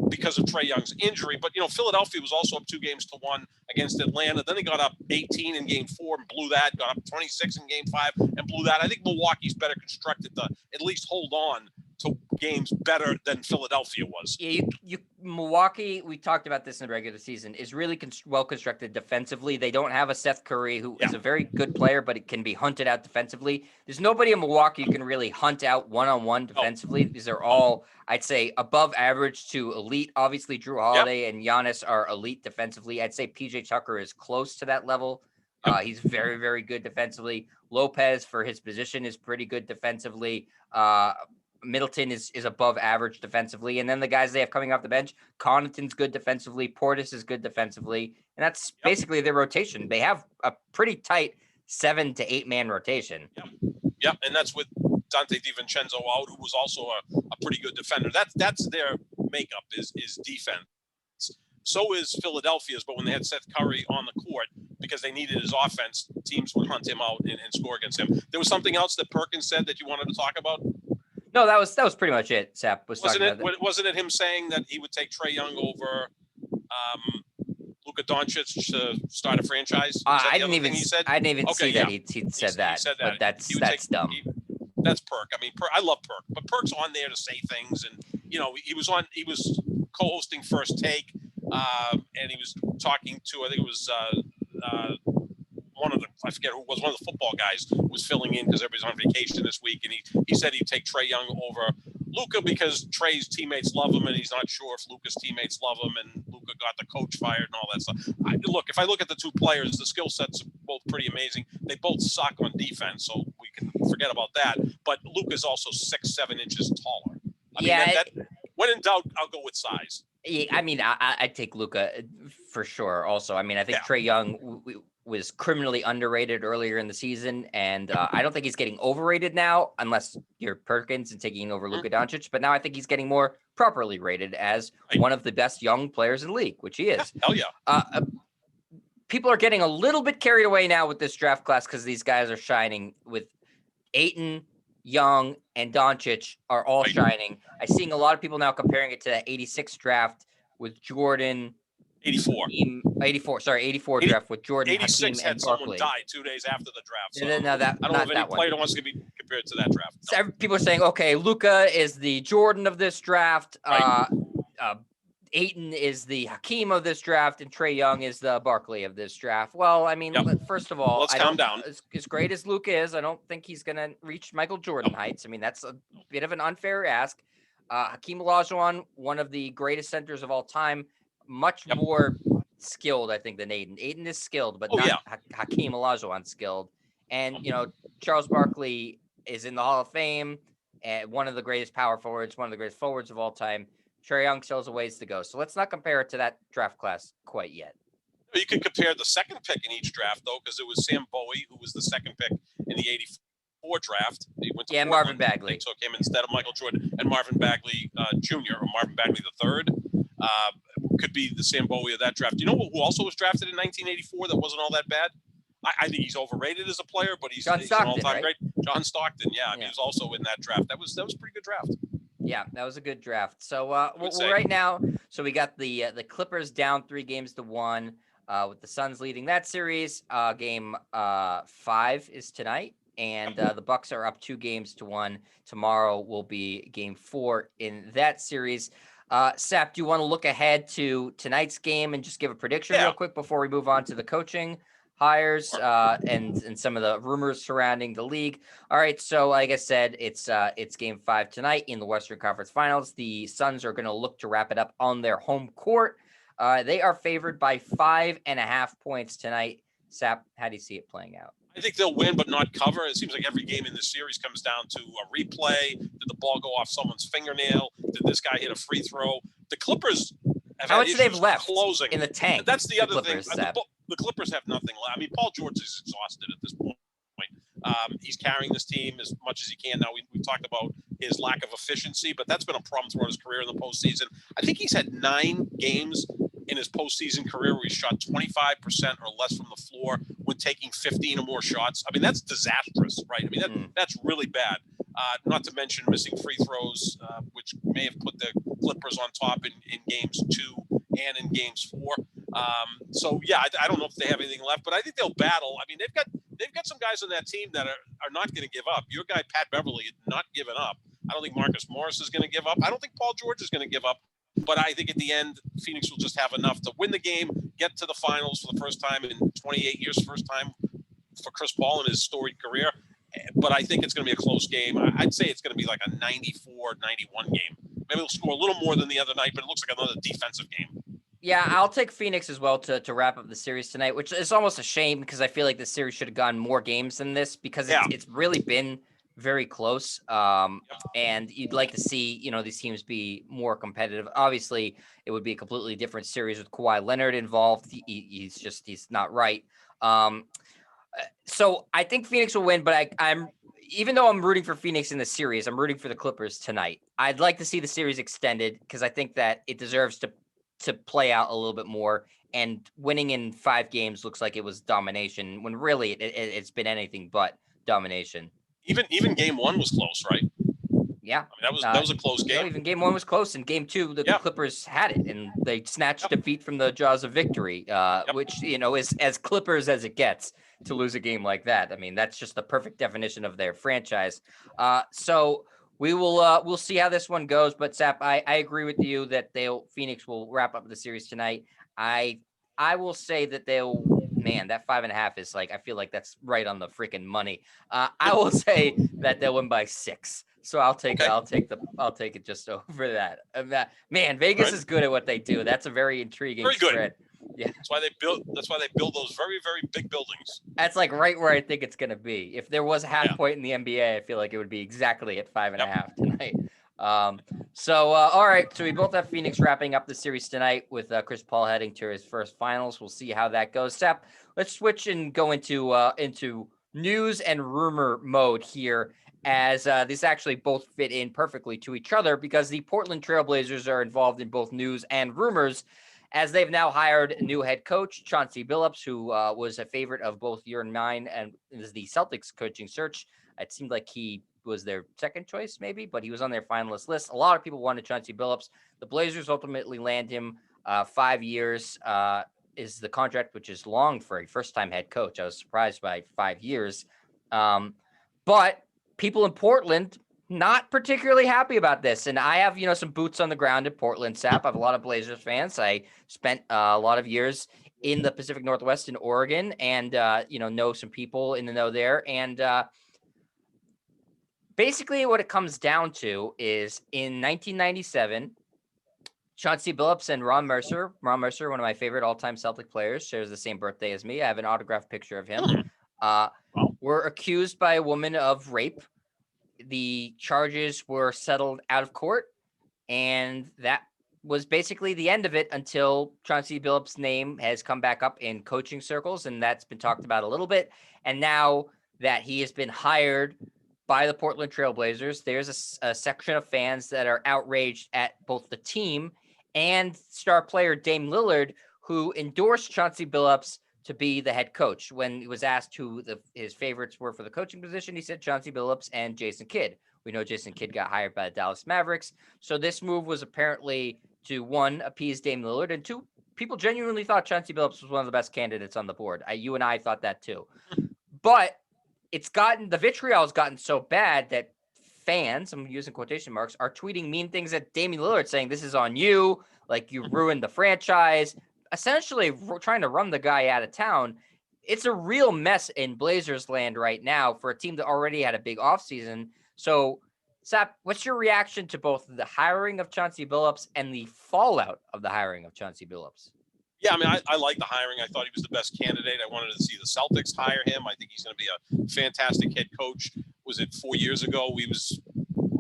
because of Trae Young's injury. But, Philadelphia was also up 2-1 against Atlanta. Then they got up 18 in Game 4 and blew that, got up 26 in Game 5 and blew that. I think Milwaukee's better constructed to at least hold on to games better than Philadelphia was. Yeah, Milwaukee, we talked about this in the regular season, is really well constructed defensively. They don't have a Seth Curry, who is a very good player, but it can be hunted out defensively. There's nobody in Milwaukee who can really hunt out one-on-one defensively. These are all, I'd say, above average to elite. Obviously, Drew Holiday and Giannis are elite defensively. I'd say PJ Tucker is close to that level. He's very, very good defensively. Lopez, for his position, is pretty good defensively. Middleton is above average defensively. And then the guys they have coming off the bench, Connaughton's good defensively. Portis is good defensively. And that's basically their rotation. They have a pretty tight 7 to 8 man rotation. Yep. And that's with Dante DiVincenzo out, who was also a pretty good defender. That's their makeup is defense. So is Philadelphia's, but when they had Seth Curry on the court, because they needed his offense, teams would hunt him out and score against him. There was something else that Perkins said that you wanted to talk about? No, that was pretty much it. Sap was wasn't talking it? About wasn't it him saying that he would take Trae Young over Luka Doncic to start a franchise? I didn't even see that he'd said that. But that's dumb. That's Perk. I mean, I love Perk, but Perk's on there to say things, and he was co-hosting First Take, and he was talking to, I think it was one of the football guys was filling in because everybody's on vacation this week, and he said he'd take Trae Young over Luka because Trae's teammates love him, and he's not sure if Luka's teammates love him, and Luka got the coach fired and all that stuff. If I look at the two players, the skill sets are both pretty amazing. They both suck on defense, so we can forget about that. But Luka's also 6-7 inches taller. When in doubt, I'll go with size. Yeah, I mean, I'd take Luka for sure. Also, I mean, I think Trae Young was criminally underrated earlier in the season, and I don't think he's getting overrated now, unless you're Perkins and taking over Luka Doncic. But now I think he's getting more properly rated as one of the best young players in the league, which he is. Hell yeah. People are getting a little bit carried away now with this draft class because these guys are shining. With Ayton, Young, and Doncic are all shining. I'm seeing a lot of people now comparing it to the 86 draft with Jordan. 84 draft with Jordan, 86 Hakeem, had and someone Barkley. die 2 days after the draft. So I don't know if any player wants to be compared to that draft. No. So people are saying, okay, Luka is the Jordan of this draft. Right. Ayton is the Hakeem of this draft, and Trae Young is the Barkley of this draft. Well, I mean, first of all, let's calm down. As great as Luka is, I don't think he's going to reach Michael Jordan heights. I mean, that's a bit of an unfair ask. Hakeem Olajuwon, one of the greatest centers of all time, much more skilled, I think, than Ayton. Ayton is skilled, but not Hakeem Olajuwon skilled. And, Charles Barkley is in the Hall of Fame, and one of the greatest power forwards, one of the greatest forwards of all time. Trae Young still has a ways to go. So let's not compare it to that draft class quite yet. You could compare the second pick in each draft, though, because it was Sam Bowie, who was the second pick in the 84 draft. He went to Portland. Marvin Bagley. They took him instead of Michael Jordan, and Marvin Bagley Jr. or Marvin Bagley III could be the Sam Bowie of that draft. You know who also was drafted in 1984 that wasn't all that bad? I think he's overrated as a player, but he's an all-time great. John Stockton, he was also in that draft. That was a pretty good draft. Yeah, that was a good draft. So right now, we got the Clippers down 3-1 with the Suns leading that series. Game 5 is tonight, and the Bucks are up 2-1. Tomorrow will be game 4 in that series. Sap, do you want to look ahead to tonight's game and just give a prediction real quick before we move on to the coaching hires and some of the rumors surrounding the league? All right, so like I said, it's game 5 tonight in the Western Conference Finals. The Suns are going to look to wrap it up on their home court. They are favored by 5.5 points tonight. Sap, how do you see it playing out? I think they'll win, but not cover. It seems like every game in this series comes down to a replay. Did the ball go off someone's fingernail? Did this guy hit a free throw? The Clippers have how had much they've left closing in the tank. That's the other thing. Sap. The Clippers have nothing left. I mean, Paul George is exhausted at this point. He's carrying this team as much as he can. Now, we talked about his lack of efficiency, but that's been a problem throughout his career in the postseason. I think he's had 9 games in his postseason career where he shot 25% or less from the floor when taking 15 or more shots. I mean, that's disastrous, right? I mean, that's really bad. Not to mention missing free throws, which may have put the Clippers on top in games 2 and in games 4. So yeah, I don't know if they have anything left, but I think they'll battle. I mean, they've got some guys on that team that are not going to give up. Your guy Pat Beverly is not giving up. I don't think Marcus Morris is going to give up. I don't think Paul George is going to give up. But I think at the end, Phoenix will just have enough to win the game, get to the finals for the first time in 28 years, first time for Chris Paul in his storied career. But I think it's going to be a close game. I'd say it's going to be like a 94-91 game. Maybe we'll score a little more than the other night, but it looks like another defensive game. Yeah, I'll take Phoenix as well to wrap up the series tonight, which is almost a shame because I feel like the series should have gone more games than this because it's really been very close. And you'd like to see, these teams be more competitive. Obviously, it would be a completely different series with Kawhi Leonard involved. He's not right. So I think Phoenix will win, but I'm even though I'm rooting for Phoenix in the series, I'm rooting for the Clippers tonight. I'd like to see the series extended because I think that it deserves to play out a little bit more. And winning in 5 games looks like it was domination when really it's been anything but domination. Even game 1 was close, right? Yeah, I mean, that was a close game. Even game 1 was close. In game 2, the Clippers had it, and they snatched defeat from the jaws of victory, which is as Clippers as it gets to lose a game like that. I mean, that's just the perfect definition of their franchise. So we will we'll see how this one goes. But Sap, I agree with you that Phoenix will wrap up the series tonight. I will say that that 5.5 is like, I feel like that's right on the freaking money. I will say that they'll win by 6. So I'll take it just over that. Vegas is good at what they do. That's a very intriguing spread. Yeah. That's why they build those very, very big buildings. That's like right where I think it's going to be. If there was a half point in the NBA, I feel like it would be exactly at 5.5 tonight. All right. So we both have Phoenix wrapping up the series tonight with Chris Paul heading to his first finals. We'll see how that goes. Sap, let's switch and go into news and rumor mode here, as this actually both fit in perfectly to each other because the Portland Trailblazers are involved in both news and rumors, as they've now hired a new head coach, Chauncey Billups, who was a favorite of both your and mine and is the Celtics coaching search. It seemed like he was their second choice maybe, but he was on their finalist list. A lot of people wanted Chauncey Billups. The Blazers ultimately land him 5 years is the contract, which is long for a first-time head coach. I was surprised by 5 years. But people in Portland not particularly happy about this. And I have, some boots on the ground in Portland, Sap. I have a lot of Blazers fans. I spent a lot of years in the Pacific Northwest in Oregon and, know some people in the know there. And basically what it comes down to is in 1997, Chauncey Billups and Ron Mercer, one of my favorite all-time Celtic players, shares the same birthday as me. I have an autographed picture of him. Were accused by a woman of rape. The charges were settled out of court, and that was basically the end of it until Chauncey Billups' name has come back up in coaching circles, and that's been talked about a little bit. And now that he has been hired by the Portland Trailblazers, there's a section of fans that are outraged at both the team and star player Dame Lillard, who endorsed Chauncey Billups to be the head coach. When he was asked who his favorites were for the coaching position, he said Chauncey Billups and Jason Kidd. We know Jason Kidd got hired by the Dallas Mavericks. So this move was apparently to, 1, appease Dame Lillard, and 2, people genuinely thought Chauncey Billups was one of the best candidates on the board. You and I thought that too. But the vitriol has gotten so bad that fans, I'm using quotation marks, are tweeting mean things at Damian Lillard, saying this is on you, like you ruined the franchise, essentially trying to run the guy out of town. It's a real mess in Blazers land right now for a team that already had a big offseason. So, Sap, what's your reaction to both the hiring of Chauncey Billups and the fallout of the hiring of Chauncey Billups? Yeah, I mean, I like the hiring. I thought he was the best candidate. I wanted to see the Celtics hire him. I think he's going to be a fantastic head coach. Was it 4 years ago? He was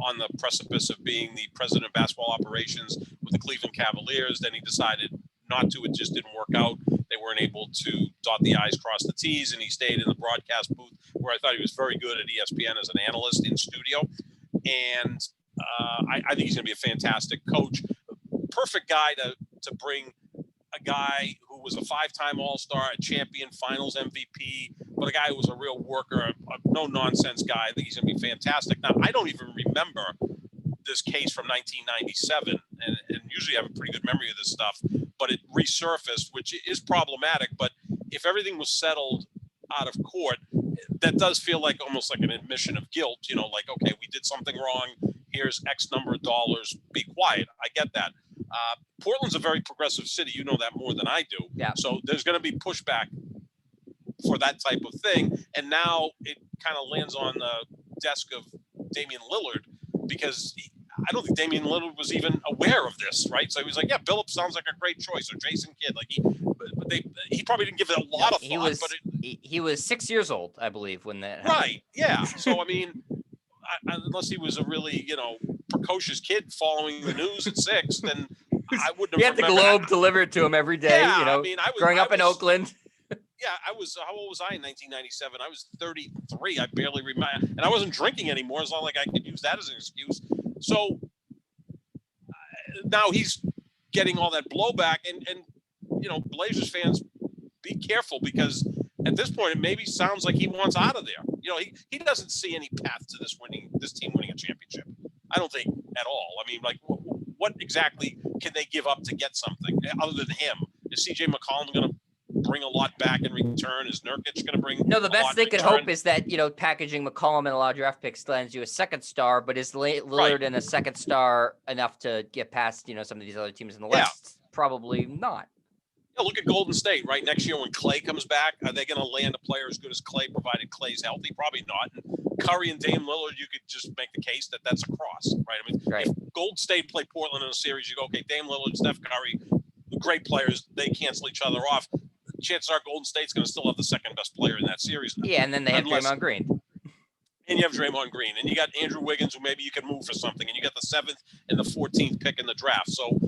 on the precipice of being the president of basketball operations with the Cleveland Cavaliers. Then he decided not to. It just didn't work out. They weren't able to dot the I's, cross the T's, and he stayed in the broadcast booth where I thought he was very good at ESPN as an analyst in studio. And I think he's going to be a fantastic coach. Perfect guy to bring a guy who was a 5-time All-Star, a champion, Finals MVP, but a guy who was a real worker, a no-nonsense guy. I think he's going to be fantastic. Now, I don't even remember this case from 1997, and usually I have a pretty good memory of this stuff, but it resurfaced, which is problematic. But if everything was settled out of court, that does feel like almost like an admission of guilt, like, okay, we did something wrong. Here's X number of dollars. Be quiet. I get that. Portland's a very progressive city. You know that more than I do. Yeah. So there's going to be pushback for that type of thing. And now it kind of lands on the desk of Damian Lillard, because I don't think Damian Lillard was even aware of this, right? So he was like, yeah, Billups sounds like a great choice, or Jason Kidd. Like he probably didn't give it a lot of thought. He was 6 years old, I believe, when that happened. Right, yeah. So, I mean, unless he was a really, precocious kid following the news at 6, then I wouldn't have. He had the Globe delivered to him every day, I mean, growing up in Oakland. Yeah, how old was I in 1997? I was 33. I barely remember. And I wasn't drinking anymore. It's not like I could use that as an excuse. So now he's getting all that blowback. And Blazers fans, be careful, because at this point, it maybe sounds like he wants out of there. He doesn't see any path to this team winning a championship. I don't think at all. I mean, like, what exactly can they give up to get something other than him? Is C.J. McCollum going to bring a lot back in return? Is Nurkic going to bring? No, the best they could hope is that packaging McCollum and a lot of draft picks lands you a second star, but is Lillard and a second star enough to get past some of these other teams in the West? Probably not. Yeah, look at Golden State, right? Next year when Clay comes back, are they going to land a player as good as Clay, provided Clay's healthy? Probably not. And Curry and Dame Lillard, you could just make the case that that's a cross, right? I mean, if Golden State play Portland in a series, you go, okay, Dame Lillard, Steph Curry, great players, they cancel each other off. Chances are Golden State's going to still have the second best player in that series. Yeah, and then they have Draymond Green. And you have Draymond Green, and you got Andrew Wiggins, who maybe you can move for something, and you got the 7th and the 14th pick in the draft. So,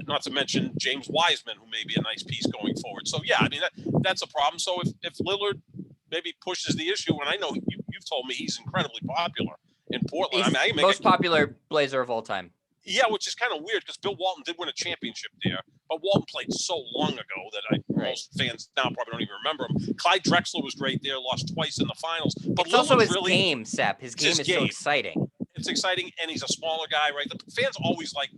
not to mention James Wiseman, who may be a nice piece going forward. So, yeah, I mean, that's a problem. So if Lillard maybe pushes the issue, and I know you've told me he's incredibly popular in Portland. He's the most popular Blazer of all time. Yeah, which is kind of weird, because Bill Walton did win a championship there, but Walton played so long ago that most fans now probably don't even remember him. Clyde Drexler was great there, lost twice in the finals. But it's also his game, Sep. His game is so exciting. It's exciting, and he's a smaller guy, right? The fans always like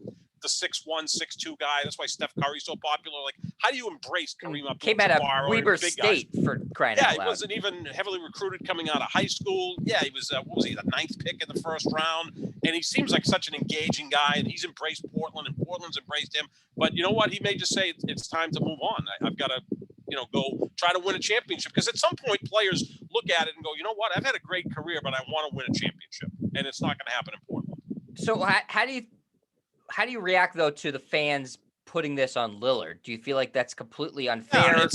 the 6'1", 6'2" guy. That's why Steph Curry's so popular. Like, how do you embrace Kareem Abdul-Jabbar? Came out of Weber State for crying out loud. Yeah, he wasn't even heavily recruited coming out of high school. Yeah, he was, what was he, the 9th pick in the first round? And he seems like such an engaging guy, and he's embraced Portland, and Portland's embraced him. But you know what? He may just say it's time to move on. I've got to, go try to win a championship. Because at some point, players look at it and go, you know what? I've had a great career, but I want to win a championship. And it's not going to happen in Portland. So how do you react, though, to the fans putting this on Lillard? Do you feel like that's completely unfair?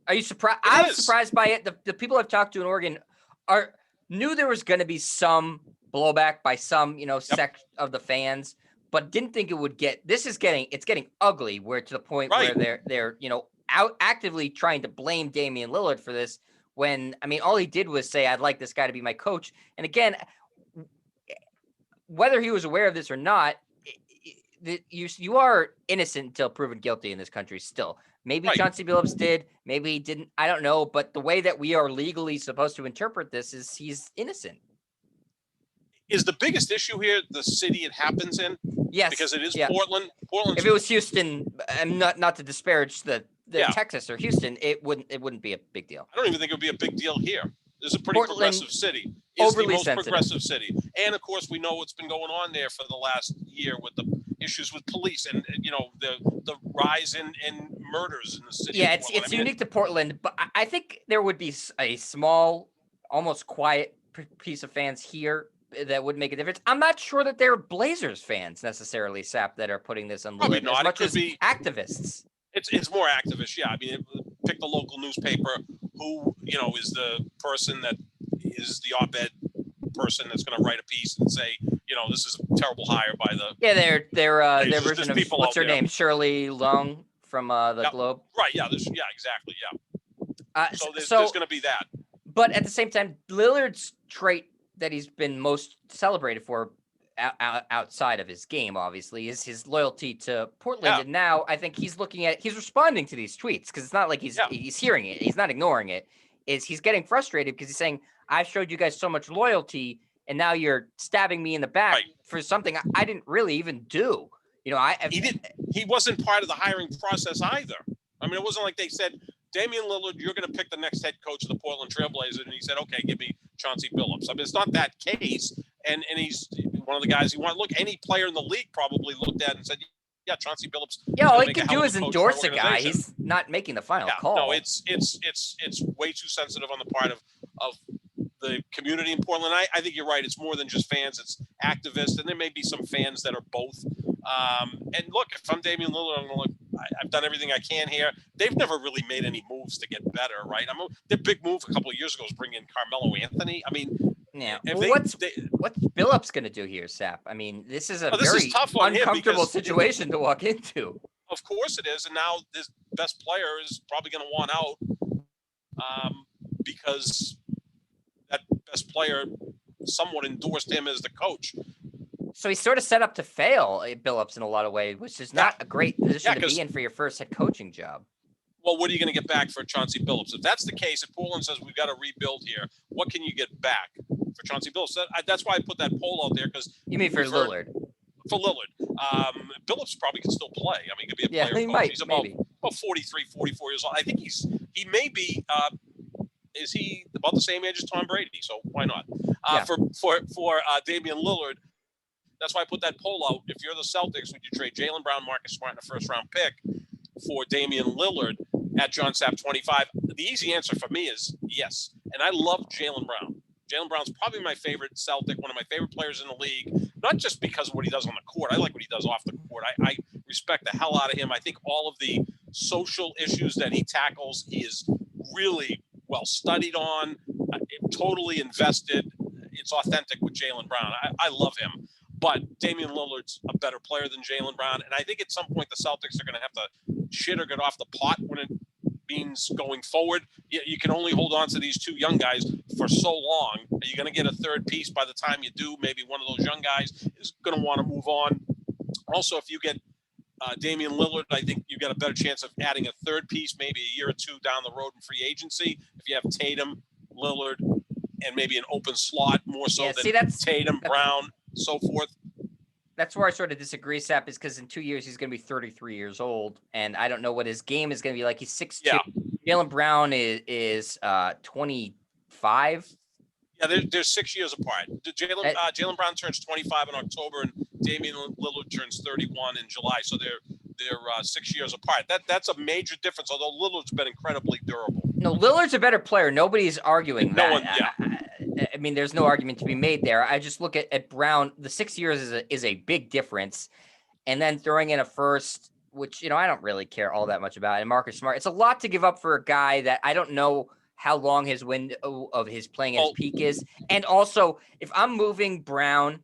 Are you surprised? I was surprised by it. The people I've talked to in Oregon knew there was going to be some blowback by some, sect of the fans, but didn't think it would get. It's getting ugly. Where to the point where they're out actively trying to blame Damian Lillard for this. When all he did was say, "I'd like this guy to be my coach." And again, whether he was aware of this or not, you are innocent until proven guilty in this country still. Maybe Chauncey Billups did, maybe he didn't. I don't know. But the way that we are legally supposed to interpret this is he's innocent. Is the biggest issue here the city it happens in? Yes. Because it is Portland. If it was Houston, and not to disparage the Texas or Houston, it wouldn't be a big deal. I don't even think it would be a big deal here. This is a pretty progressive city. It's the most progressive city. And, of course, we know what's been going on there for the last year with the issues with police and the rise in murders in the city. Yeah, it's unique to Portland, but I think there would be a small, almost quiet piece of fans here that would make a difference. I'm not sure that they're Blazers fans necessarily, Sap, that are putting this on Lillard as much as activists. It's more activists, yeah. Pick the local newspaper who, is the person that is the op-ed person that's going to write a piece and say, this is a terrible hire by the... Yeah, their version of, what's her name? Shirley Long from the Globe? Right, yeah, exactly, yeah. So there's going to be that. But at the same time, Lillard's trait that he's been most celebrated for outside of his game, obviously, is his loyalty to Portland. Yeah. And now I think he's responding to these tweets because it's not like he's hearing it. He's not ignoring it. He's getting frustrated because he's saying, I've showed you guys so much loyalty and now you're stabbing me in the back for something I didn't really even do. He wasn't part of the hiring process either. I mean, it wasn't like they said, Damian Lillard, you're going to pick the next head coach of the Portland Trailblazers. And he said, okay, give me Chauncey Billups. I mean, it's not that case. And he's one of the guys you want to look. Any player in the league probably looked at and said, yeah, Chauncey Billups. Yeah, all he can do is endorse a guy. He's not making the final call. No, it's way too sensitive on the part of the community in Portland. I think you're right. It's more than just fans. It's activists, and there may be some fans that are both. And look, if I'm Damian Lillard, I'm going to look. I've done everything I can here. They've never really made any moves to get better, right? Their big move a couple of years ago was bring in Carmelo Anthony. I mean, yeah. What's Billups going to do here, Sap? I mean, this is a very uncomfortable situation to walk into. Of course it is, and now this best player is probably going to want out because that best player somewhat endorsed him as the coach. So he's sort of set up to fail, Billups, in a lot of ways, which is not a great position to be in for your first head coaching job. Well, what are you going to get back for Chauncey Billups? If that's the case, if Portland says we've got to rebuild here, what can you get back for Chauncey Billups? That's why I put that poll out there. Because you mean for Lillard? For Lillard. Billups probably can still play. I mean, he could be a player he coach. might, he's about 43, 44 years old. I think he may be is he about the same age as Tom Brady? So why not? For Damian Lillard, that's why I put that poll out. If you're the Celtics, would you trade Jaylen Brown, Marcus Smart, and a first-round pick for Damian Lillard at John Sapp 25? The easy answer for me is yes. And I love Jaylen Brown. Jaylen Brown's probably my favorite Celtic, one of my favorite players in the league, not just because of what he does on the court. I like what he does off the court. I respect the hell out of him. I think all of the social issues that he tackles, he is really well studied on, totally invested. It's authentic with Jaylen Brown. I love him. But Damian Lillard's a better player than Jaylen Brown. And I think at some point the Celtics are going to have to shit or get off the pot when it means going forward. You can only hold on to these two young guys for so long. You're going to get a third piece by the time you do. Maybe one of those young guys is going to want to move on. Also, if you get Damian Lillard, I think you've got a better chance of adding a third piece maybe a year or two down the road in free agency. If you have Tatum, Lillard, and maybe an open slot more so than Tatum, Brown, so forth. That's where I sort of disagree, Sap, is because in 2 years he's going to be 33 years old, and I don't know what his game is going to be like. He's 6'2". Yeah. Jaylen Brown is 25. Yeah, they're 6 years apart. Jaylen Brown turns 25 in October, and Damian Lillard turns 31 in July. So they're 6 years apart. That's a major difference. Although Lillard's been incredibly durable. No, Lillard's a better player. Nobody's arguing that. I mean, there's no argument to be made there. I just look at Brown. The 6 years is a big difference, and then throwing in a first, which I don't really care all that much about, and Marcus Smart. It's a lot to give up for a guy that I don't know how long his window of his playing at his peak is. And also, if I'm moving Brown,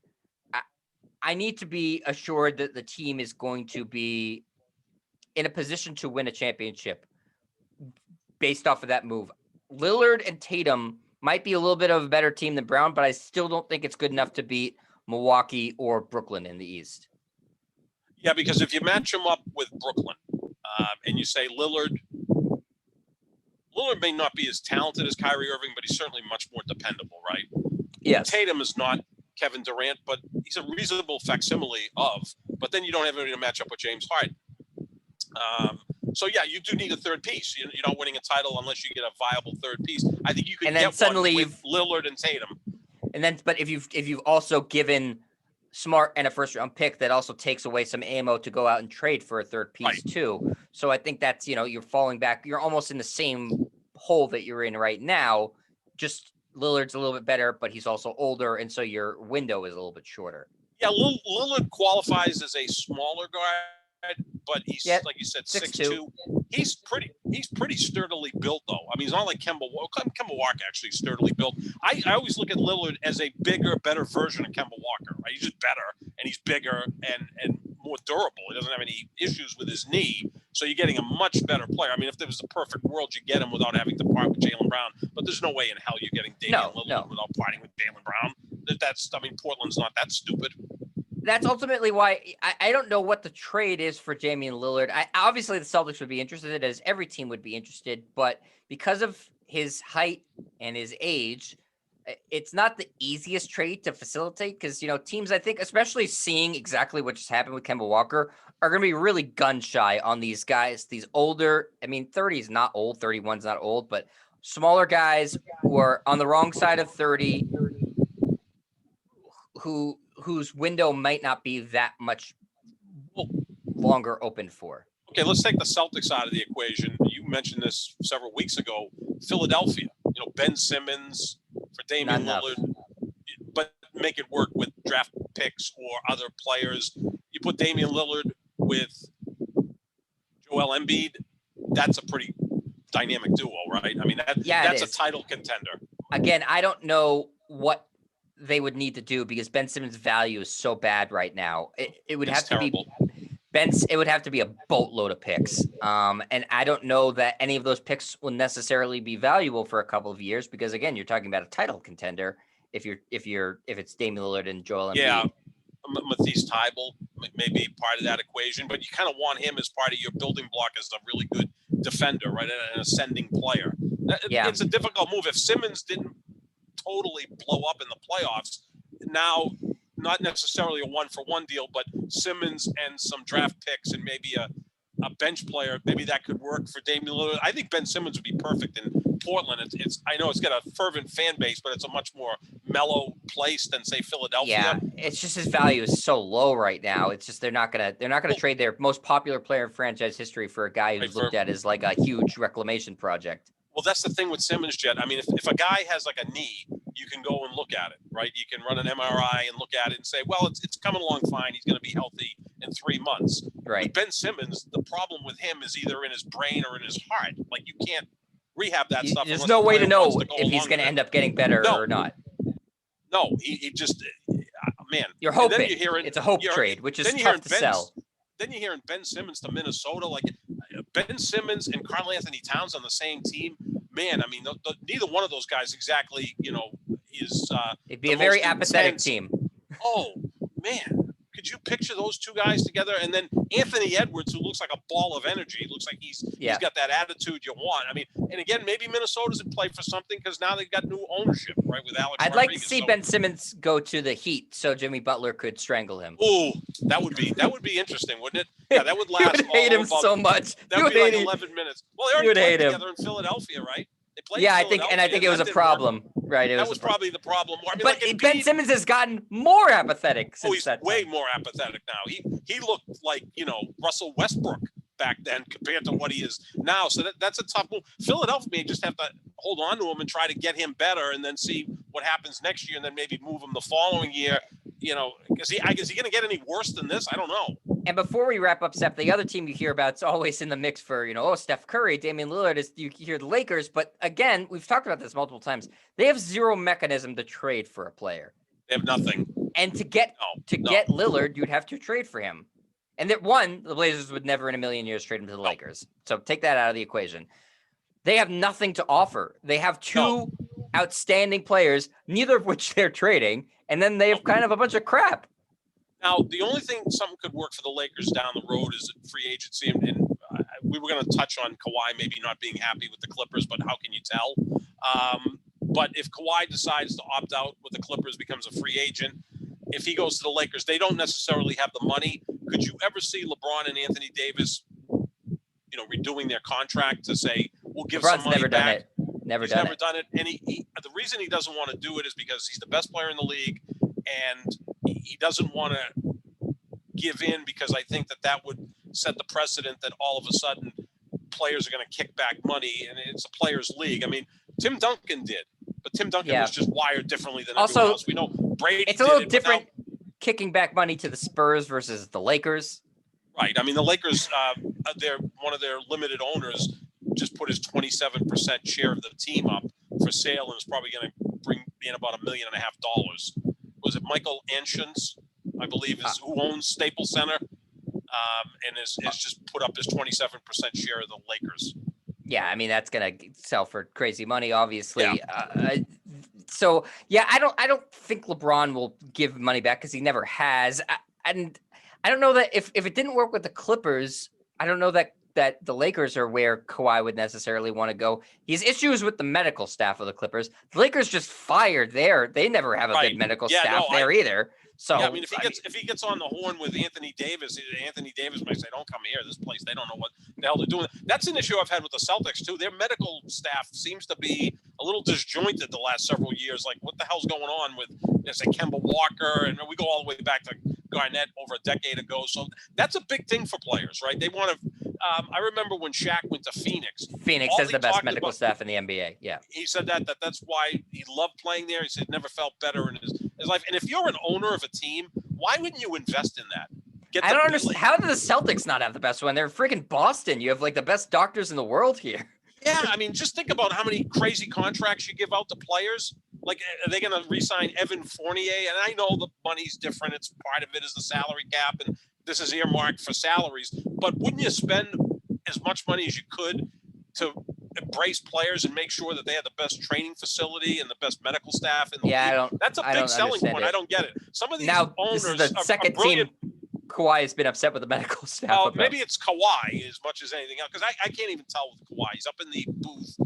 I need to be assured that the team is going to be in a position to win a championship based off of that move. Lillard and Tatum might be a little bit of a better team than Brown, but I still don't think it's good enough to beat Milwaukee or Brooklyn in the East. Yeah, because if you match them up with Brooklyn and you say Lillard may not be as talented as Kyrie Irving, but he's certainly much more dependable, right? Yes. Tatum is not Kevin Durant, but he's a reasonable facsimile of. But then you don't have anybody to match up with James Harden. So, yeah, you do need a third piece. You're not winning a title unless you get a viable third piece. I think you could get suddenly one with Lillard and Tatum. But if you've also given Smart and a first-round pick, that also takes away some ammo to go out and trade for a third piece too. So I think that's, you're falling back. You're almost in the same hole that you're in right now. Just Lillard's a little bit better, but he's also older, and so your window is a little bit shorter. Yeah, Lillard qualifies as a smaller guy, but he's like you said, 6'2". He's pretty sturdily built, though. I mean, he's not like Kemba Walker actually sturdily built. I always look at Lillard as a bigger, better version of Kemba Walker. Right? He's just better, and he's bigger and more durable. He doesn't have any issues with his knee, so you're getting a much better player. I mean, if there was the perfect world, you get him without having to part with Jaylen Brown. But there's no way in hell you're getting Damian Lillard without parting with Jaylen Brown. Portland's not that stupid. that's ultimately why I don't know what the trade is for Damian Lillard. Obviously, the Celtics would be interested, as every team would be interested, but because of his height and his age, it's not the easiest trade to facilitate because, teams, I think, especially seeing exactly what just happened with Kemba Walker, are going to be really gun shy on these guys, these older, 30 is not old, 31 is not old, but smaller guys who are on the wrong side of 30, whose window might not be that much longer open for. Okay, let's take the Celtics out of the equation. You mentioned this several weeks ago. Philadelphia, Ben Simmons for Damian Lillard, but make it work with draft picks or other players. You put Damian Lillard with Joel Embiid, that's a pretty dynamic duo, right? I mean, that's a title contender. Again, I don't know what they would need to do because Ben Simmons' value is so bad right now. It would have to be it would have to be a boatload of picks. And I don't know that any of those picks will necessarily be valuable for a couple of years because, again, you're talking about a title contender if it's Damian Lillard and Joel Embiid. Yeah, Matisse Thybulle may be part of that equation, but you kind of want him as part of your building block as a really good defender, right? An ascending player. It's a difficult move. If Simmons didn't totally blow up in the playoffs, now not necessarily a 1-for-1 deal, but Simmons and some draft picks and maybe a bench player, maybe that could work for Damian Lillard. I think Ben Simmons would be perfect in Portland. I know it's got a fervent fan base, but it's a much more mellow place than, say, Philadelphia. Yeah, it's just his value is so low right now. It's just they're not gonna trade their most popular player in franchise history for a guy who's looked at as like a huge reclamation project. Well, that's the thing with Simmons, Jet. I mean, if a guy has like a knee, you can go and look at it, right? You can run an MRI and look at it and say, well, it's coming along fine. He's going to be healthy in 3 months. Right. With Ben Simmons, the problem with him is either in his brain or in his heart. Like, you can't rehab that stuff. There's no way to know if he's going to end up getting better or not. No, he just, man. You're hoping. It's a hope trade, which is tough to sell. Then you're hearing Ben Simmons to Minnesota. Like, Ben Simmons and Karl Anthony Towns on the same team. Man, I mean, neither one of those guys exactly, is. It'd be a very apathetic team. Oh, man. Could you picture those two guys together? And then Anthony Edwards, who looks like a ball of energy. It looks like he's got that attitude you want. I mean, and again, maybe Minnesota's in play for something because now they've got new ownership, right, with Alex I'd like to see Ben Simmons go to the Heat so Jimmy Butler could strangle him. Oh, that would be interesting, wouldn't it? Yeah, that would last. You would hate him so much. That would be like 11 minutes. Well, they already played together in Philadelphia, right? I think it was a problem, right? That was probably the problem. I mean, but Ben Simmons has gotten more apathetic since he's that time. Way more apathetic now. He looked like, Russell Westbrook back then compared to what he is now. So that's a tough move. Philadelphia may just have to hold on to him and try to get him better and then see what happens next year and then maybe move him the following year. Is he going to get any worse than this? I don't know. And before we wrap up, Steph, the other team you hear about is always in the mix for, Steph Curry, Damian Lillard, you hear the Lakers. But again, we've talked about this multiple times. They have zero mechanism to trade for a player. They have nothing. And to get Lillard, you'd have to trade for him. And the Blazers would never in a million years trade him to the Lakers. So take that out of the equation. They have nothing to offer. They have two outstanding players, neither of which they're trading. And then they have kind of a bunch of crap. Now, the only thing something could work for the Lakers down the road is free agency. And we were going to touch on Kawhi maybe not being happy with the Clippers, but how can you tell? But if Kawhi decides to opt out with the Clippers, becomes a free agent, if he goes to the Lakers, they don't necessarily have the money. Could you ever see LeBron and Anthony Davis, redoing their contract to say, we'll give LeBron's some money back? He's never done it. And the reason he doesn't want to do it is because he's the best player in the league and he doesn't want to give in because I think that would set the precedent that all of a sudden players are going to kick back money and it's a players' league. I mean, Tim Duncan did, but Tim Duncan was just wired differently than everyone else. We know Brady. It's a little different kicking back money to the Spurs versus the Lakers. Right. I mean, the Lakers, one of their limited owners just put his 27% share of the team up for sale and is probably going to bring in about $1.5 million. Was it Michael Anshins, I believe, who owns Staples Center, and is just put up his 27% share of the Lakers. Yeah, I mean that's gonna sell for crazy money, obviously. Yeah. I don't think LeBron will give money back because he never has. And I don't know that if it didn't work with the Clippers, I don't know that the Lakers are where Kawhi would necessarily want to go. He has issues with the medical staff of the Clippers. The Lakers just fired there. They never have a good medical staff there either. So yeah, I mean, if he gets on the horn with Anthony Davis might say, "Don't come here. This place, they don't know what the hell they're doing." That's an issue I've had with the Celtics too. Their medical staff seems to be a little disjointed the last several years. Like, what the hell's going on with, say, Kemba Walker, and we go all the way back to Garnett over a decade ago. So that's a big thing for players, right? They want to. I remember when Shaq went to Phoenix. Phoenix has the best medical staff in the NBA. Yeah, he said that's why he loved playing there. He said he never felt better in his life. And if you're an owner of a team, why wouldn't you invest in that? I don't understand. How do the Celtics not have the best one? They're freaking Boston. You have like the best doctors in the world here. Yeah, I mean, just think about how many crazy contracts you give out to players. Like, are they going to re-sign Evan Fournier? And I know the money's different. It's part of it is the salary cap, and this is earmarked for salaries. But wouldn't you spend as much money as you could to embrace players and make sure that they have the best training facility and the best medical staff in the league? That's a big selling point. I don't get it. Some of these owners this is the second team Kawhi has been upset with the medical staff. Well, maybe it's Kawhi as much as anything else, because I can't even tell with Kawhi. He's up in the booth,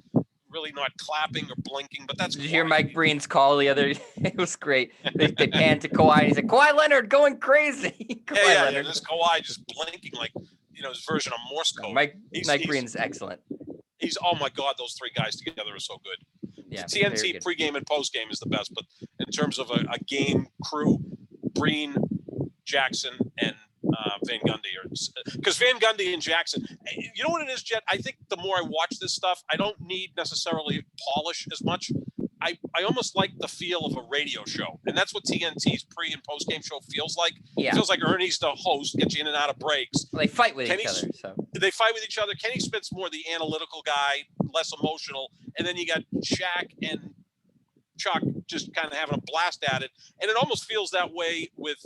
really not clapping or blinking, but that's. Did you hear Mike Breen's call the other? It was great. They panned to Kawhi. And he said, "Kawhi Leonard going crazy." Yeah. This Kawhi just blinking like his version of Morse code. Mike Breen's excellent. He's oh my God, those three guys together are so good. Yeah, TNT pregame and postgame is the best, but in terms of a game crew, Breen, Jackson, and Van Gundy, because Van Gundy and Jackson, you know what it is, Jet? I think the more I watch this stuff, I don't need necessarily polish as much. I almost like the feel of a radio show, and that's what TNT's pre and post game show feels like. Yeah. It feels like Ernie's the host, gets you in and out of breaks. Well, they fight with each other. So they fight with each other. Kenny Smith's more the analytical guy, less emotional, and then you got Shaq and Chuck just kind of having a blast at it, and it almost feels that way with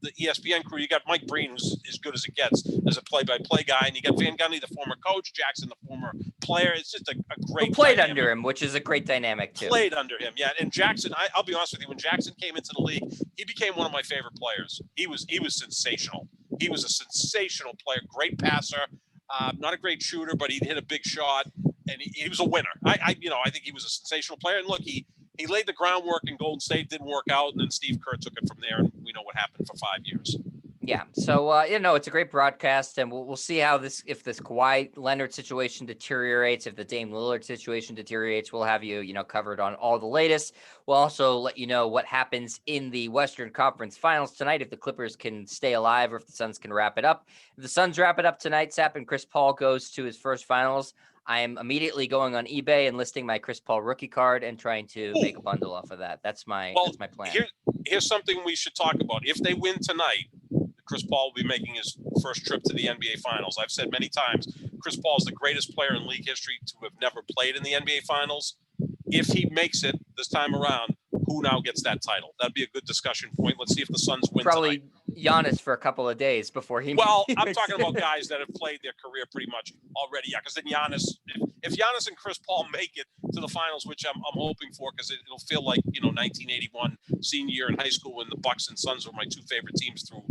the ESPN crew. You got Mike Breen, who's as good as it gets as a play-by-play guy, and you got Van Gundy, the former coach, Jackson, the former player. It's just a great. Who played dynamic. Under him, which is a great dynamic too. Played under him, yeah. And Jackson, I'll be honest with you, when Jackson came into the league, he became one of my favorite players. He was sensational. He was a sensational player, great passer, not a great shooter, but he'd hit a big shot, and he was a winner. I think he was a sensational player. And look, he laid the groundwork in Golden State, didn't work out, and then Steve Kerr took it from there, and we know what happened for 5 years. Yeah, so it's a great broadcast, and we'll see how if this Kawhi Leonard situation deteriorates, if the Dame Lillard situation deteriorates, we'll have you covered on all the latest. We'll also let you know what happens in the Western Conference Finals tonight, if the Clippers can stay alive or if the Suns can wrap it up. If the Suns wrap it up tonight, Sapp, and Chris Paul goes to his first finals, I am immediately going on eBay and listing my Chris Paul rookie card and trying to make a bundle off of that. That's my plan. Here's something we should talk about. If they win tonight, Chris Paul will be making his first trip to the NBA Finals. I've said many times, Chris Paul is the greatest player in league history to have never played in the NBA Finals. If he makes it this time around, who now gets that title? That'd be a good discussion point. Let's see if the Suns win Probably tonight. Giannis for a couple of days before he. Well, I'm talking about guys that have played their career pretty much already. Yeah, because then Giannis, if Giannis and Chris Paul make it to the finals, which I'm hoping for, because it'll feel like 1981 senior year in high school when the Bucks and Suns were my two favorite teams through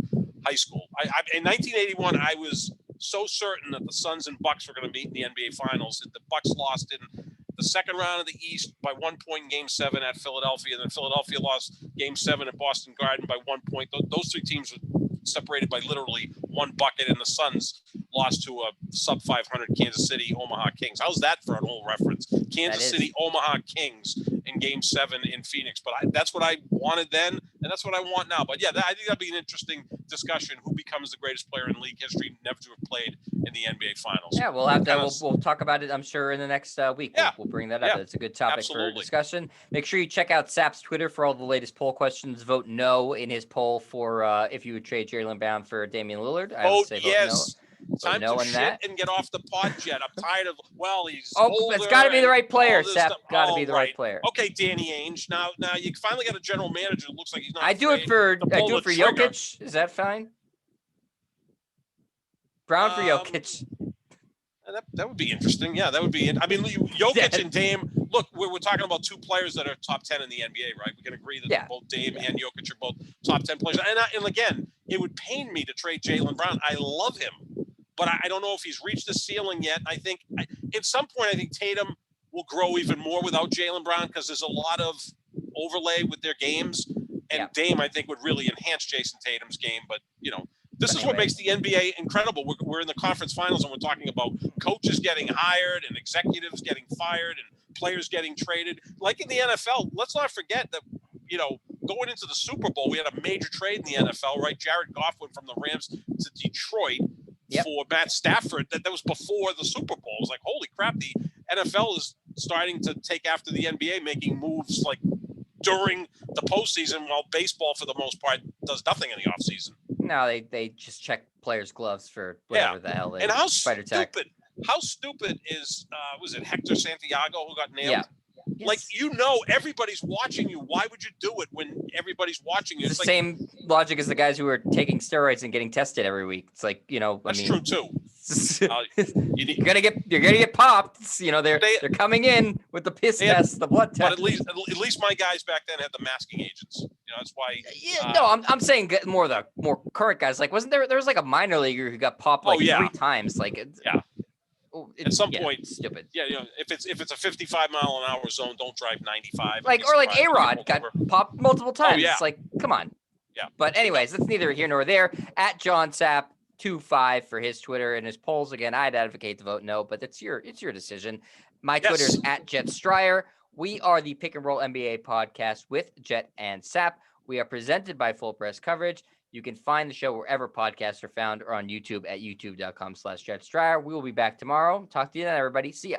high school. In 1981, I was so certain that the Suns and Bucks were going to meet in the NBA Finals. The Bucks lost in the second round of the East by 1 point in Game 7 at Philadelphia, and then Philadelphia lost Game 7 at Boston Garden by 1 point. Those three teams were separated by literally one bucket, and the Suns lost to a sub-500 Kansas City Omaha Kings. How's that for an old reference? Kansas City Omaha Kings in Game 7 in Phoenix. But that's what I wanted then, and that's what I want now. But yeah, I think that'd be an interesting discussion. Who becomes the greatest player in league history never to have played in the NBA Finals? Yeah, we'll have that. We'll talk about it, I'm sure, in the next week. Yeah. We'll bring that up. Yeah. It's a good topic for discussion. Make sure you check out Sapp's Twitter for all the latest poll questions. Vote no in his poll for if you would trade Jaylen Brown for Damian Lillard. I would say yes. Vote no. Time to shit and get off the pod, Jet. I'm tired of. He's older. It's got to be the right player, Sapp. Got to be the right player. Okay, Danny Ainge. Now you finally got a general manager that looks like he's not. I do it for Jokic. Is that fine? Brown for Jokic. That would be interesting. Yeah, that would be. I mean, Jokic and Dame. Look, we're talking about two players that are top 10 in the NBA, right? We can agree that both Dame and Jokic are both top 10 players. And again, it would pain me to trade Jaylen Brown. I love him, but I don't know if he's reached the ceiling yet. I think at some point, I think Tatum will grow even more without Jaylen Brown because there's a lot of overlay with their games. And Dame, I think, would really enhance Jason Tatum's game. But, this is what makes the NBA incredible. We're in the conference finals, and we're talking about coaches getting hired and executives getting fired and players getting traded. Like in the NFL, let's not forget that, going into the Super Bowl, we had a major trade in the NFL, right? Jared Goff went from the Rams to Detroit for Matt Stafford. That was before the Super Bowl. It was like, holy crap, the NFL is starting to take after the NBA, making moves like during the postseason, while baseball, for the most part, does nothing in the offseason. No, they just check players' gloves for whatever the hell they and how spider stupid, tech. How stupid is was it Hector Santiago who got nailed? Yeah. Like, everybody's watching you. Why would you do it when everybody's watching you? It's the same logic as the guys who are taking steroids and getting tested every week. It's like, that's true too. You're gonna get popped. They're coming in with the piss test, the blood test. But at least my guys back then had the masking agents. That's why. I'm saying more the more current guys. Like, wasn't there was like a minor leaguer who got popped 3 times? Like, at some point, stupid. Yeah, if it's a 55 mile an hour zone, don't drive 95. Like, or like A-Rod got popped multiple times. It's like, come on. Yeah. But anyways, that's neither here nor there. At John Sapp 25 for his Twitter and his polls. Again, I'd advocate to vote no, but it's your decision. My Twitter is at Jet Stryer. We are the Pick and Roll NBA podcast with Jet and Sapp. We are presented by Full Press Coverage. You can find the show wherever podcasts are found or on YouTube at youtube.com/Jet Stryer. We will be back tomorrow. Talk to you then, everybody. See ya.